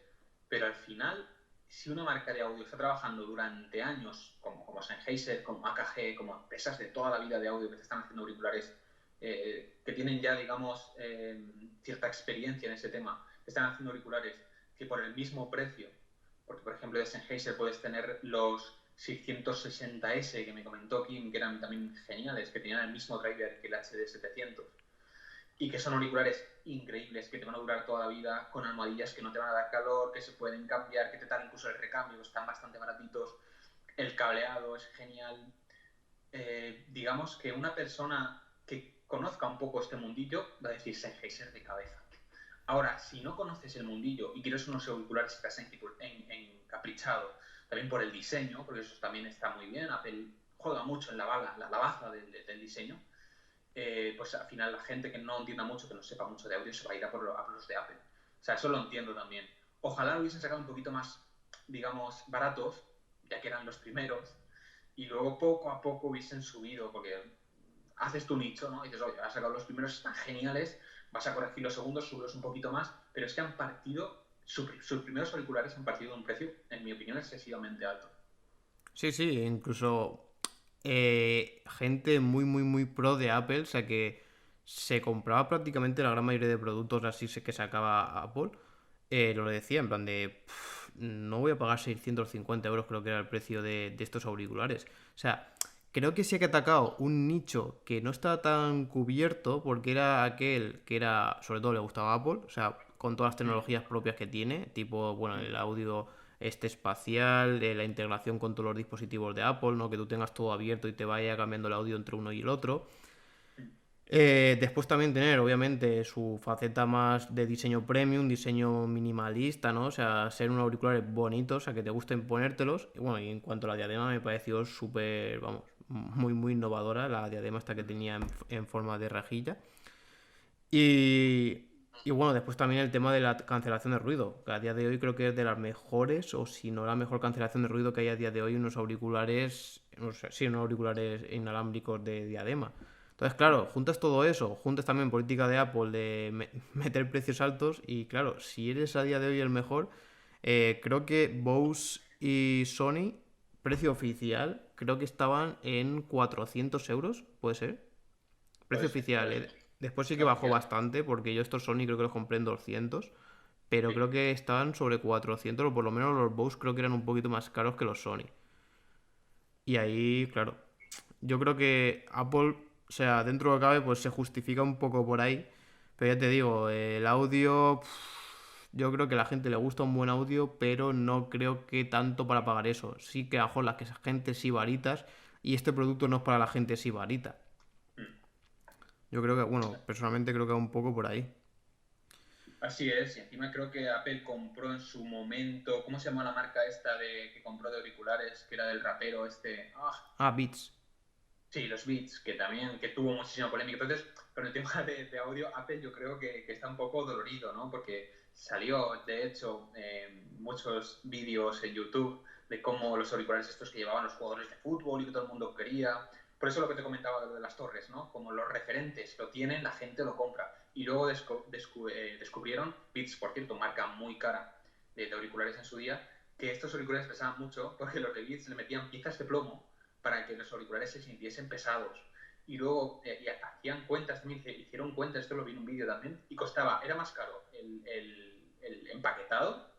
pero al final, si una marca de audio está trabajando durante años, como Sennheiser, como AKG, como empresas de toda la vida de audio que te están haciendo auriculares, que tienen ya, digamos, cierta experiencia en ese tema, te están haciendo auriculares que por el mismo precio, porque por ejemplo de Sennheiser puedes tener los 660S que me comentó Kim, que eran también geniales, que tenían el mismo driver que el HD700, y que son auriculares increíbles, que te van a durar toda la vida, con almohadillas que no te van a dar calor, que se pueden cambiar, que te dan incluso el recambio, están bastante baratitos, el cableado es genial. Digamos que una persona que conozca un poco este mundillo va a decir Sennheiser de cabeza. Ahora, si no conoces el mundillo y quieres unos auriculares que estás encaprichado, también por el diseño, porque eso también está muy bien, Apple juega mucho en la baza del diseño, pues al final la gente que no entienda mucho, que no sepa mucho de audio, se va a ir a por los de Apple. O sea, eso lo entiendo también. Ojalá lo hubiesen sacado un poquito más, digamos, baratos, ya que eran los primeros, y luego poco a poco hubiesen subido, porque haces tu nicho, ¿no? Y dices, oye, has sacado los primeros, están geniales, vas a corregir los segundos, subes un poquito más, pero es que han partido, sus primeros auriculares han partido de un precio, en mi opinión, excesivamente alto. Sí, sí, incluso gente muy, muy, muy pro de Apple, o sea que se compraba prácticamente la gran mayoría de productos así que sacaba Apple, lo decía, en plan de, no voy a pagar 650 euros, creo que era el precio de estos auriculares. O sea, creo que sí que ha atacado un nicho que no está tan cubierto, porque era aquel que era, sobre todo le gustaba a Apple, o sea, con todas las tecnologías propias que tiene, tipo, bueno, el audio este espacial, la integración con todos los dispositivos de Apple, ¿no? Que tú tengas todo abierto y te vaya cambiando el audio entre uno y el otro. Después también tener, obviamente, su faceta más de diseño premium, diseño minimalista, ¿no? O sea, ser un auricular bonito, o sea, que te gusten ponértelos. Y bueno, y en cuanto a la diadema me pareció súper, vamos, muy, muy innovadora la diadema esta que tenía en forma de rejilla. Y bueno, después también el tema de la cancelación de ruido, que a día de hoy creo que es de las mejores, o si no la mejor cancelación de ruido que hay a día de hoy, unos auriculares, no sé, sí, unos auriculares inalámbricos de diadema. Entonces, claro, juntas todo eso, juntas también política de Apple de meter precios altos y claro, si eres a día de hoy el mejor, creo que Bose y Sony, precio oficial, creo que estaban en 400 euros, ¿puede ser? Precio oficial, Puede ¿eh? ser. Después sí que bajó Oficial. bastante, porque yo estos Sony creo que los compré en 200, pero creo Sí. que estaban sobre 400, o por lo menos los Bose creo que eran un poquito más caros que los Sony. Y ahí, claro, yo creo que Apple, o sea, dentro de lo que cabe, pues se justifica un poco por ahí, pero ya te digo, el audio, yo creo que a la gente le gusta un buen audio, pero no creo que tanto para pagar eso. Sí que a lo mejor las que gente sí varitas, y este producto no es para la gente sí varita. Mm. Yo creo que, bueno, personalmente creo que va un poco por ahí. Así es, y encima creo que Apple compró en su momento, ¿cómo se llama la marca esta de que compró de auriculares, que era del rapero este? Ah, Beats. Sí, los Beats, que también que tuvo muchísima polémica. Entonces, con el tema de audio, Apple yo creo que está un poco dolorido, ¿no? Porque salió, de hecho, muchos vídeos en YouTube de cómo los auriculares estos que llevaban los jugadores de fútbol y que todo el mundo quería. Por eso lo que te comentaba de lo de las torres, ¿no? Como los referentes lo tienen, la gente lo compra. Y luego descubrieron, Beats, por cierto, marca muy cara de auriculares en su día, que estos auriculares pesaban mucho porque los de Beats le metían piezas de plomo para que los auriculares se sintiesen pesados. Y luego hacían cuentas, también hicieron cuentas, esto lo vi en un vídeo también, y costaba, era más caro el empaquetado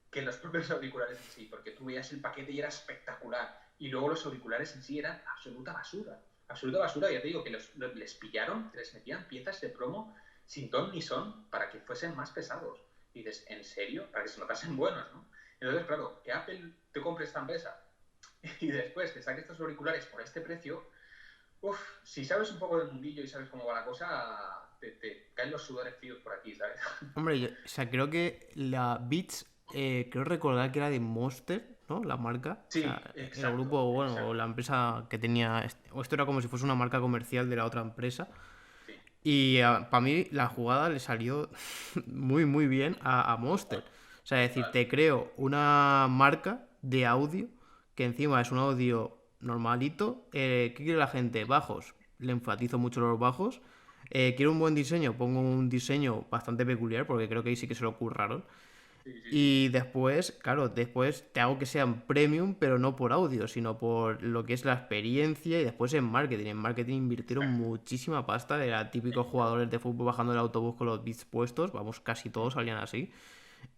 que los propios auriculares en sí, porque tú veías el paquete y era espectacular. Y luego los auriculares en sí eran absoluta basura. Absoluta basura, ya te digo, que les pillaron, que les metían piezas de plomo sin ton ni son para que fuesen más pesados. Y dices, ¿en serio? Para que se notasen buenos, ¿no? Entonces, claro, que Apple te compre esta empresa y después te saque estos auriculares por este precio, si sabes un poco del mundillo y sabes cómo va la cosa, te caen los sudores fríos por aquí, ¿sabes? Hombre, o sea, creo que la Beats, creo recordar que era de Monster, ¿no? La marca. O sea, Sí, el exacto, grupo, bueno, o exacto. la empresa que tenía. O esto era como si fuese una marca comercial de la otra empresa. Sí. Y para mí la jugada le salió muy, muy bien a Monster. O sea, es decir, Total. te creo una marca de audio que encima es un audio normalito. ¿Qué quiere la gente? Bajos. Le enfatizo mucho los bajos. Quiero un buen diseño, pongo un diseño bastante peculiar porque creo que ahí sí que se lo curraron. Sí, sí, sí. Y después, claro, después te hago que sean premium, pero no por audio, sino por lo que es la experiencia y después en marketing. En marketing invirtieron Exacto, muchísima pasta, era típicos exacto. jugadores de fútbol bajando el autobús con los beats puestos, vamos, casi todos salían así.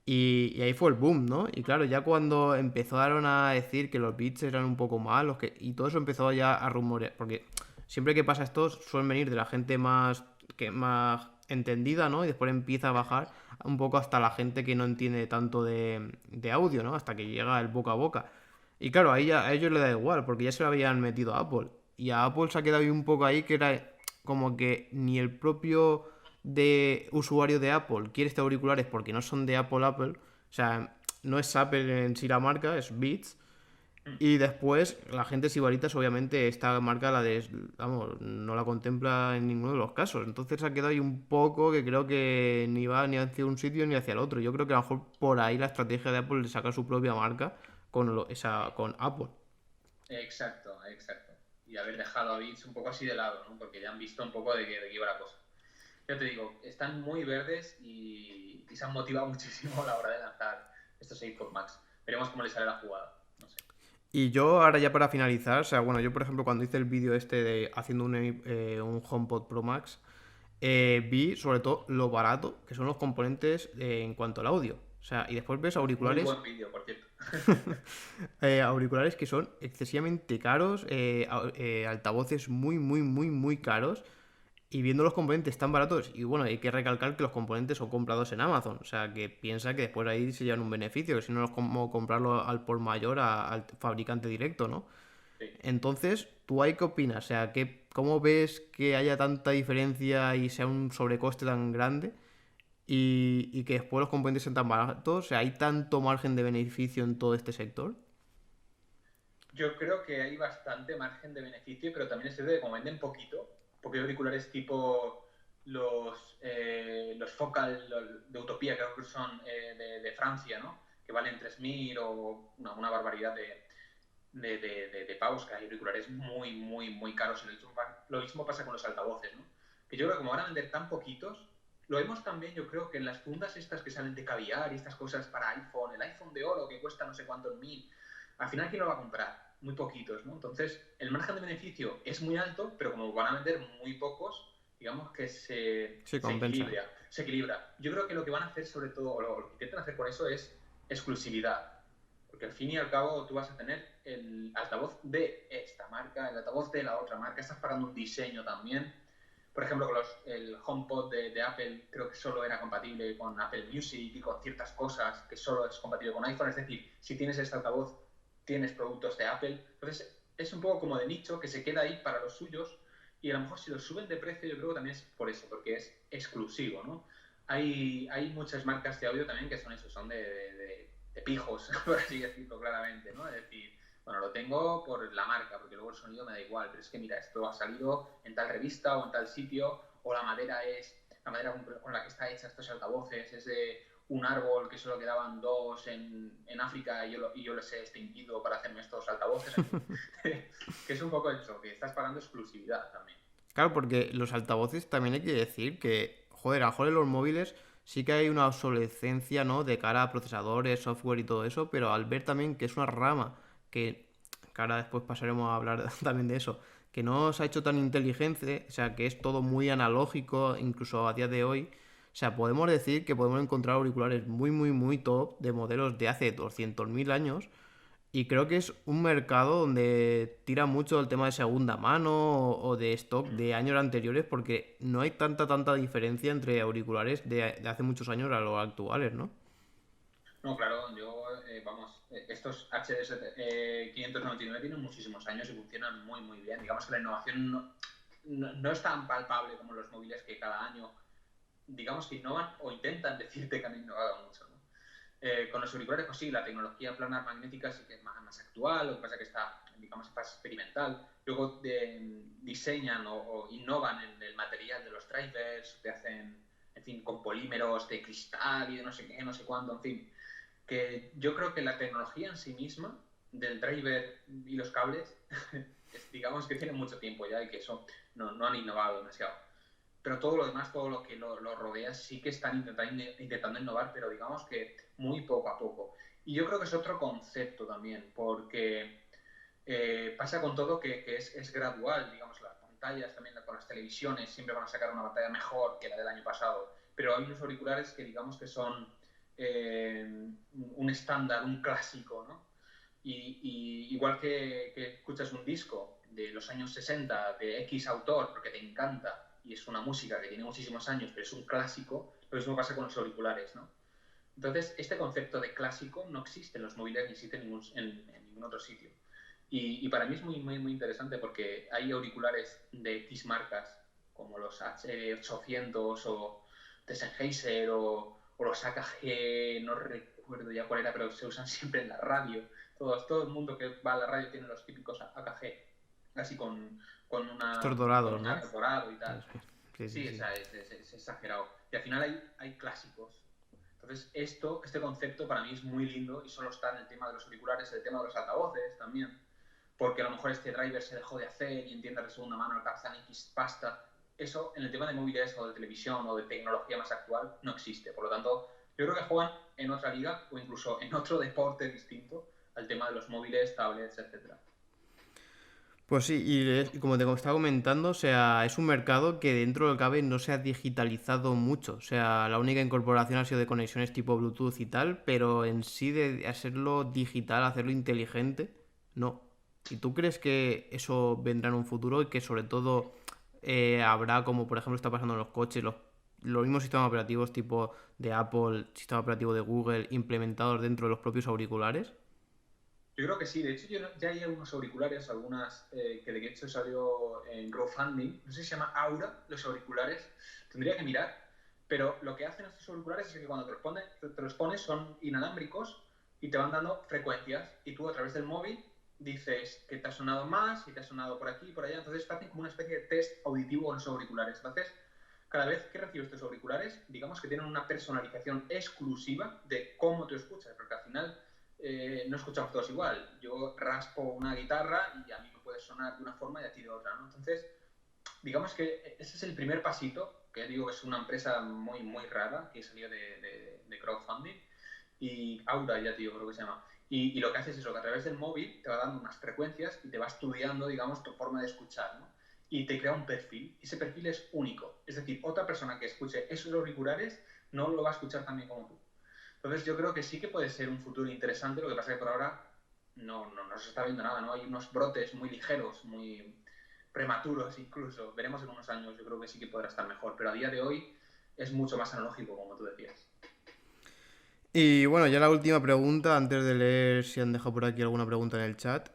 Y ahí fue el boom, ¿no? Y claro, ya cuando empezaron a decir que los beats eran un poco malos, y todo eso empezó ya a rumorear, porque siempre que pasa esto suelen venir de la gente más entendida, ¿no? Y después empieza a bajar un poco hasta la gente que no entiende tanto de audio, ¿no? Hasta que llega el boca a boca. Y claro, ahí ya, a ellos les da igual, porque ya se lo habían metido a Apple. Y a Apple se ha quedado ahí un poco ahí que era como que ni el propio de usuario de Apple quiere estos auriculares porque no son de Apple. O sea, no es Apple en sí la marca, es Beats. Y después la gente sibaritas, obviamente, esta marca vamos, no la contempla en ninguno de los casos. Entonces ha quedado ahí un poco que creo que ni va ni hacia un sitio ni hacia el otro. Yo creo que a lo mejor por ahí la estrategia de Apple de sacar su propia marca con Apple. Exacto, exacto. Y haber dejado a Beats un poco así de lado, ¿no? Porque ya han visto un poco de qué iba la cosa. Ya te digo, están muy verdes y se han motivado muchísimo a la hora de lanzar estos AirPods Max. Veremos cómo les sale la jugada. No sé. Y yo ahora ya para finalizar, o sea, bueno, yo por ejemplo cuando hice el vídeo este de haciendo un HomePod Pro Max, vi sobre todo lo barato que son los componentes en cuanto al audio. O sea, y después ves Muy auriculares, buen vídeo, por cierto. auriculares que son excesivamente caros, altavoces muy, muy, muy, muy caros. Y viendo los componentes tan baratos, y bueno, hay que recalcar que los componentes son comprados en Amazon, o sea, que piensa que después ahí se llevan un beneficio, que si no es como comprarlo al por mayor al fabricante directo, ¿no? Sí. Entonces, ¿tú ahí qué opinas? O sea, ¿cómo ves que haya tanta diferencia y sea un sobrecoste tan grande y que después los componentes sean tan baratos? O sea, ¿hay tanto margen de beneficio en todo este sector? Yo creo que hay bastante margen de beneficio, pero también es cierto que como venden poquito, porque hay auriculares tipo los Focal de Utopía, creo que son de Francia, ¿no? Que valen 3.000 o una barbaridad de pavos, que hay auriculares muy, muy, muy caros. Y lo mismo pasa con los altavoces, ¿no? Que yo creo que como van a vender tan poquitos, lo vemos también, yo creo que en las fundas estas que salen de caviar y estas cosas para iPhone, el iPhone de oro que cuesta no sé cuántos mil, al final, ¿quién lo va a comprar? Muy poquitos, ¿no? Entonces, el margen de beneficio es muy alto, pero como van a vender muy pocos, digamos que Sí, se compensa. equilibra. Se equilibra. Yo creo que lo que van a hacer, sobre todo, o lo que intentan hacer con eso es exclusividad. Porque al fin y al cabo tú vas a tener el altavoz de esta marca, el altavoz de la otra marca, estás pagando un diseño también. Por ejemplo, con el HomePod de Apple creo que solo era compatible con Apple Music y con ciertas cosas que solo es compatible con iPhone. Es decir, si tienes este altavoz, tienes productos de Apple. Entonces, es un poco como de nicho que se queda ahí para los suyos y a lo mejor si lo suben de precio yo creo que también es por eso, porque es exclusivo, ¿no? hay muchas marcas de audio también que son eso, son de pijos, por así decirlo claramente, ¿no? Es decir, bueno, lo tengo por la marca, porque luego el sonido me da igual, pero es que mira, esto ha salido en tal revista o en tal sitio, o la madera con la que está hecha estos altavoces es de un árbol que solo quedaban dos en África y yo les he extinguido para hacerme estos altavoces, en fin. Que es un poco eso, que estás pagando exclusividad también. Claro, porque los altavoces también hay que decir que, joder, a lo mejor en los móviles sí que hay una obsolescencia, ¿no? De cara a procesadores, software y todo eso, pero al ver también que es una rama que ahora después pasaremos a hablar también de eso, que no se ha hecho tan inteligente, o sea, que es todo muy analógico, incluso a día de hoy. O sea, podemos decir que podemos encontrar auriculares muy, muy, muy top de modelos de hace 200.000 años y creo que es un mercado donde tira mucho el tema de segunda mano o de stock Mm. de años anteriores porque no hay tanta diferencia entre auriculares de hace muchos años a los actuales, ¿no? No, claro, vamos, estos HS 599 tienen muchísimos años y funcionan muy, muy bien. Digamos que la innovación no es tan palpable como los móviles que cada año, digamos que innovan o intentan decirte que han innovado mucho, ¿no? Con los auriculares, pues sí, la tecnología planar magnética sí que es más actual, lo que pasa es que está, digamos, en fase experimental. Luego diseñan o innovan en el material de los drivers, te hacen, en fin, con polímeros de cristal y de no sé qué, no sé cuándo, en fin. Que yo creo que la tecnología en sí misma, del driver y los cables, digamos que tiene mucho tiempo ya y que eso no han innovado demasiado. Pero todo lo demás, todo lo que lo rodea, sí que están intentando innovar, pero digamos que muy poco a poco. Y yo creo que es otro concepto también, porque pasa con todo que es gradual, digamos, las pantallas también con las televisiones siempre van a sacar una pantalla mejor que la del año pasado, pero hay unos auriculares que digamos que son un estándar, un clásico, ¿no? Y igual que escuchas un disco de los años 60 de X autor porque te encanta y es una música que tiene muchísimos años, pero es un clásico, lo mismo pasa con los auriculares, ¿no? Entonces, este concepto de clásico no existe en los móviles ni existe en ningún otro sitio. Para mí es muy, muy, muy interesante porque hay auriculares de X marcas, como los H800 o de Sennheiser o los AKG, no recuerdo ya cuál era, pero se usan siempre en la radio. Todo el mundo que va a la radio tiene los típicos AKG, así Estos con dorados, un ¿no? aro dorado y tal. Sí, sí, Sí, sí. es exagerado. Y al final hay clásicos. Entonces, este concepto para mí es muy lindo y solo está en el tema de los auriculares, el tema de los altavoces también, porque a lo mejor este driver se dejó de hacer y en tiendas de segunda mano alcanzan X pasta. Eso en el tema de móviles o de televisión o de tecnología más actual no existe. Por lo tanto, yo creo que juegan en otra liga o incluso en otro deporte distinto al tema de los móviles, tablets, etcétera. Pues sí, y como te estaba comentando, o sea, es un mercado que dentro de lo que cabe no se ha digitalizado mucho. O sea, la única incorporación ha sido de conexiones tipo Bluetooth y tal, pero en sí de hacerlo digital, hacerlo inteligente, no. ¿Y tú crees que eso vendrá en un futuro y que sobre todo habrá, como por ejemplo está pasando en los coches, los mismos sistemas operativos tipo de Apple, sistema operativo de Google, implementados dentro de los propios auriculares? Yo creo que sí, de hecho ya hay algunos auriculares, algunas que de hecho salió en crowdfunding, no sé si se llama Aura, los auriculares, tendría que mirar, pero lo que hacen estos auriculares es que cuando te los pones son inalámbricos y te van dando frecuencias y tú a través del móvil dices que te ha sonado más y te ha sonado por aquí y por allá, entonces te hacen como una especie de test auditivo con los auriculares. Entonces, cada vez que recibes estos auriculares, digamos que tienen una personalización exclusiva de cómo te escuchas, porque al final no escuchamos todos igual. Yo raspo una guitarra y a mí me puede sonar de una forma y a ti de otra, ¿no? Entonces, digamos que ese es el primer pasito, que digo que es una empresa muy, muy rara, que salió de crowdfunding, y Aura, ya te digo, creo que se llama. Y lo que hace es eso, que a través del móvil te va dando unas frecuencias y te va estudiando, digamos, tu forma de escuchar, ¿no? Y te crea un perfil. Ese perfil es único. Es decir, otra persona que escuche esos auriculares no lo va a escuchar también como tú. Entonces yo creo que sí que puede ser un futuro interesante, lo que pasa es que por ahora no se está viendo nada, ¿no? Hay unos brotes muy ligeros, muy prematuros incluso. Veremos en unos años, yo creo que sí que podrá estar mejor, pero a día de hoy es mucho más analógico, como tú decías. Y bueno, ya la última pregunta, antes de leer si han dejado por aquí alguna pregunta en el chat.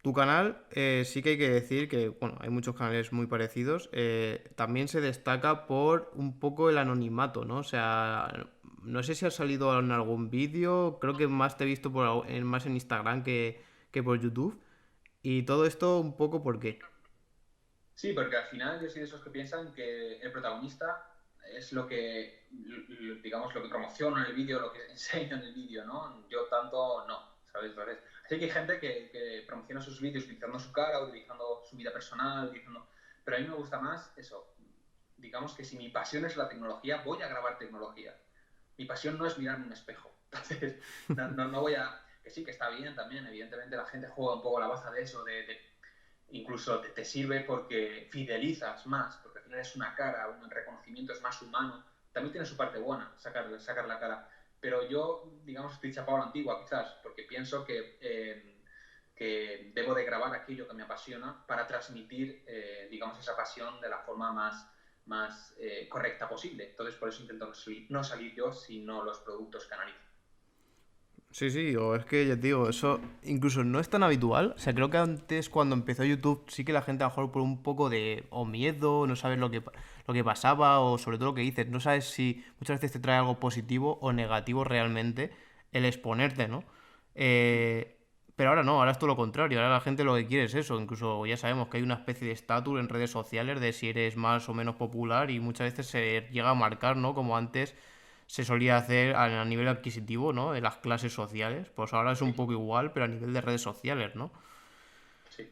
Tu canal sí que hay que decir que, bueno, hay muchos canales muy parecidos. También se destaca por un poco el anonimato, ¿no? O sea, no sé si has salido en algún vídeo, creo que más te he visto más en Instagram que por YouTube. Y todo esto un poco ¿por qué? Sí, porque al final yo soy de esos que piensan que el protagonista es lo que, digamos, lo que promociono en el vídeo, lo que enseño en el vídeo, ¿no? Yo tanto no, ¿sabes? Entonces, así que hay gente que promociona sus vídeos utilizando su cara, utilizando su vida personal, utilizando... Pero a mí me gusta más eso. Digamos que si mi pasión es la tecnología, voy a grabar tecnología. Mi pasión no es mirarme un espejo. Entonces, no voy a... Que sí, que está bien también, evidentemente la gente juega un poco la baza de eso, incluso te sirve porque fidelizas más, porque al final es una cara, un reconocimiento es más humano. También tiene su parte buena, sacar la cara. Pero yo, digamos, estoy chapado a la antigua, quizás, porque pienso que debo de grabar aquello que me apasiona para transmitir, digamos, esa pasión de la forma más correcta posible. Entonces, por eso intento no salir yo, sino los productos que analizo. Sí, sí, o es que ya te digo, eso incluso no es tan habitual. O sea, creo que antes cuando empezó YouTube sí que la gente a lo mejor por un poco de o miedo, no sabes lo que pasaba o sobre todo lo que dices, no sabes si muchas veces te trae algo positivo o negativo realmente el exponerte, ¿no? Eh, pero ahora no, ahora es todo lo contrario, ahora la gente lo que quiere es eso, incluso ya sabemos que hay una especie de estatus en redes sociales de si eres más o menos popular y muchas veces se llega a marcar, ¿no? Como antes se solía hacer a nivel adquisitivo, ¿no? De las clases sociales. Pues ahora es un Sí, poco igual, pero a nivel de redes sociales, ¿no? sí.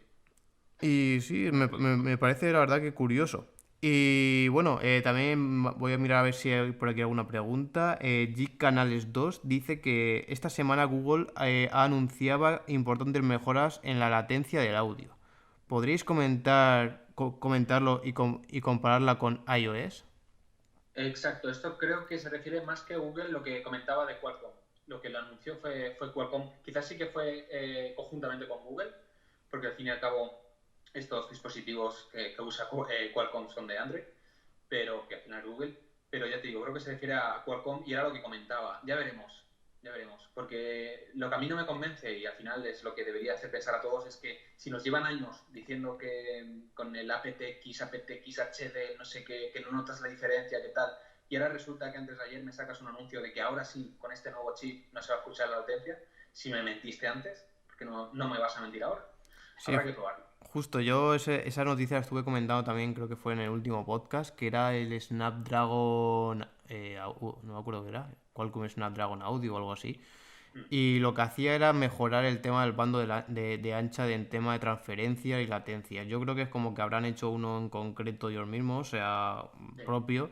Y sí, Pues, me parece la verdad que curioso. Y bueno, también voy a mirar a ver si hay por aquí alguna pregunta. Geek Canales 2 dice que esta semana Google ha anunciado importantes mejoras en la latencia del audio. ¿Podríais comentarlo y compararla con iOS? exacto, esto creo que se refiere más que Google lo que comentaba de Qualcomm. Lo que lo anunció fue Qualcomm. Quizás sí que fue conjuntamente con Google, porque al fin y al cabo estos dispositivos que usa Qualcomm son de Android, pero que al final es Google. Pero ya te digo, creo que se refiere a Qualcomm y era lo que comentaba. Ya veremos. Porque lo que a mí no me convence y al final es lo que debería hacer pensar a todos es que si nos llevan años diciendo que con el aptX, aptX HD, no sé qué, que no notas la diferencia, qué tal, y ahora resulta que antes de ayer me sacas un anuncio de que ahora sí, con este nuevo chip no se va a escuchar la latencia, si me mentiste antes, porque no me vas a mentir ahora. Sí, Habrá que probarlo. justo yo esa noticia la estuve comentando también, creo que fue en el último podcast, que era el Snapdragon, no me acuerdo qué era, Qualcomm Snapdragon Audio o algo así. Mm, Y lo que hacía era mejorar el tema del bando de ancha en tema de transferencia y latencia. Yo creo que es como que habrán hecho uno en concreto ellos mismos, o sea, sí, propio,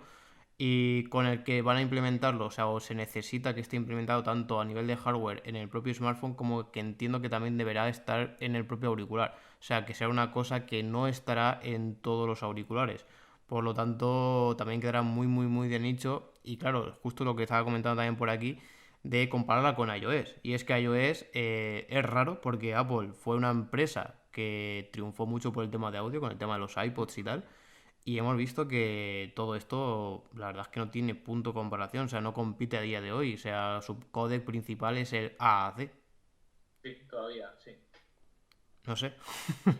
y con el que van a implementarlo, o sea, o se necesita que esté implementado tanto a nivel de hardware en el propio smartphone como que entiendo que también deberá estar en el propio auricular. O sea, que sea una cosa que no estará en todos los auriculares. Por lo tanto, también quedará muy, muy, muy de nicho. Y claro, justo lo que estaba comentando también por aquí, de compararla con iOS. Y es que iOS es raro porque Apple fue una empresa que triunfó mucho por el tema de audio, con el tema de los iPods y tal. Y hemos visto que todo esto, la verdad es que no tiene punto de comparación, o sea, no compite a día de hoy, o sea, su códec principal es el AAC, sí, todavía, sí. no sé,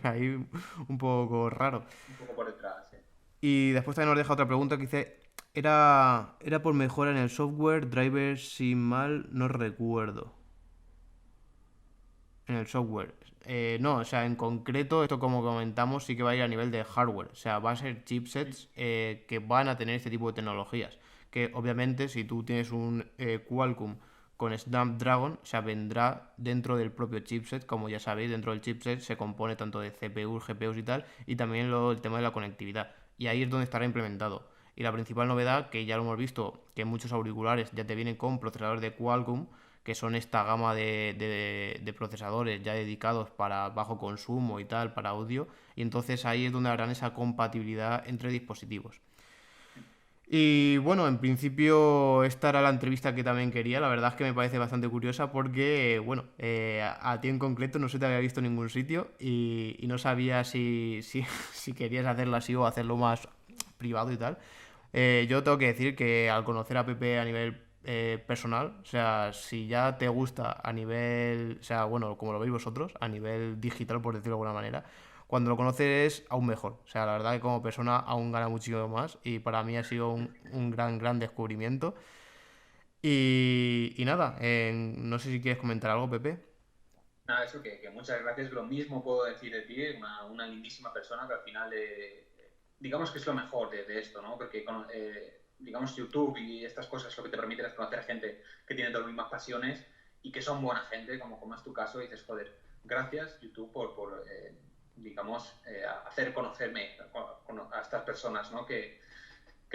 ahí un poco raro. Un poco por detrás, sí. Y después también nos deja otra pregunta que dice, era por mejora en el software, drivers, si mal no recuerdo, en el software. No, o sea, en concreto, esto como comentamos, sí que va a ir a nivel de hardware. O sea, va a ser Mm, chipsets que van a tener este tipo de tecnologías. Que obviamente, si tú tienes un Qualcomm con Snapdragon, o sea, vendrá dentro del propio chipset. Como ya sabéis, dentro del chipset se compone tanto de CPUs, GPUs y tal, y también el tema de la conectividad. Y ahí es donde estará implementado. Y la principal novedad, que ya lo hemos visto, que muchos auriculares ya te vienen con procesadores de Qualcomm, que son esta gama de procesadores ya dedicados para bajo consumo y tal, para audio, y entonces ahí es donde harán esa compatibilidad entre dispositivos. mm. Y bueno, en principio esta era la entrevista que también quería, la verdad es que me parece bastante curiosa porque, bueno, a ti en concreto no se te había visto en ningún sitio y no sabía si querías hacerlo así o hacerlo más privado y tal. Yo tengo que decir que al conocer a Pepe a nivel personal. O sea, si ya te gusta a nivel, o sea, bueno, como lo veis vosotros, a nivel digital, por decirlo de alguna manera, cuando lo conoces es aún mejor. O sea, la verdad que como persona aún gana muchísimo más y para mí ha sido un gran descubrimiento. Y nada, no sé si quieres comentar algo, Pepe. Nada, eso que muchas gracias. Lo mismo puedo decir de ti, una lindísima persona que al final, digamos que es lo mejor de esto, ¿no? Porque, digamos, YouTube y estas cosas lo que te permiten es conocer gente que tiene las mismas pasiones y que son buena gente, como es tu caso, y dices, joder, gracias YouTube por digamos, hacer conocerme a estas personas, ¿no? Que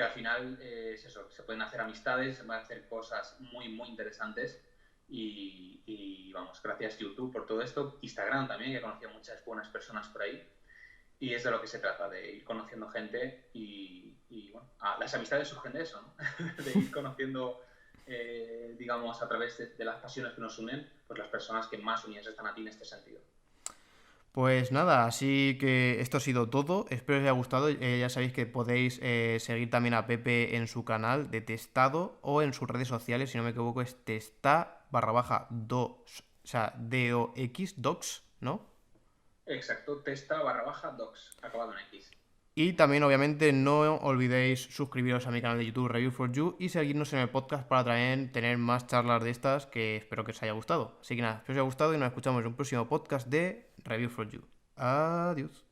al final es eso, se pueden hacer amistades, se pueden hacer cosas muy interesantes y vamos, gracias YouTube por todo esto, Instagram también, que he conocido muchas buenas personas por ahí y es de lo que se trata, de ir conociendo gente y bueno, las amistades surgen de eso, ¿no? De ir conociendo, digamos, a través de las pasiones que nos unen, pues las personas que más unidas están a ti en este sentido. Pues nada, así que esto ha sido todo. Espero que os haya gustado. Ya sabéis que podéis seguir también a Pepe en su canal de Testado o en sus redes sociales, si no me equivoco, es testa_docs, o sea, dox, ¿no? Exacto, testa_docs, acabado en X. Y también, obviamente, no olvidéis suscribiros a mi canal de YouTube Review for You y seguirnos en el podcast para también tener más charlas de estas que espero que os haya gustado. Así que nada, espero que os haya gustado y nos escuchamos en un próximo podcast de Review for You. Adiós.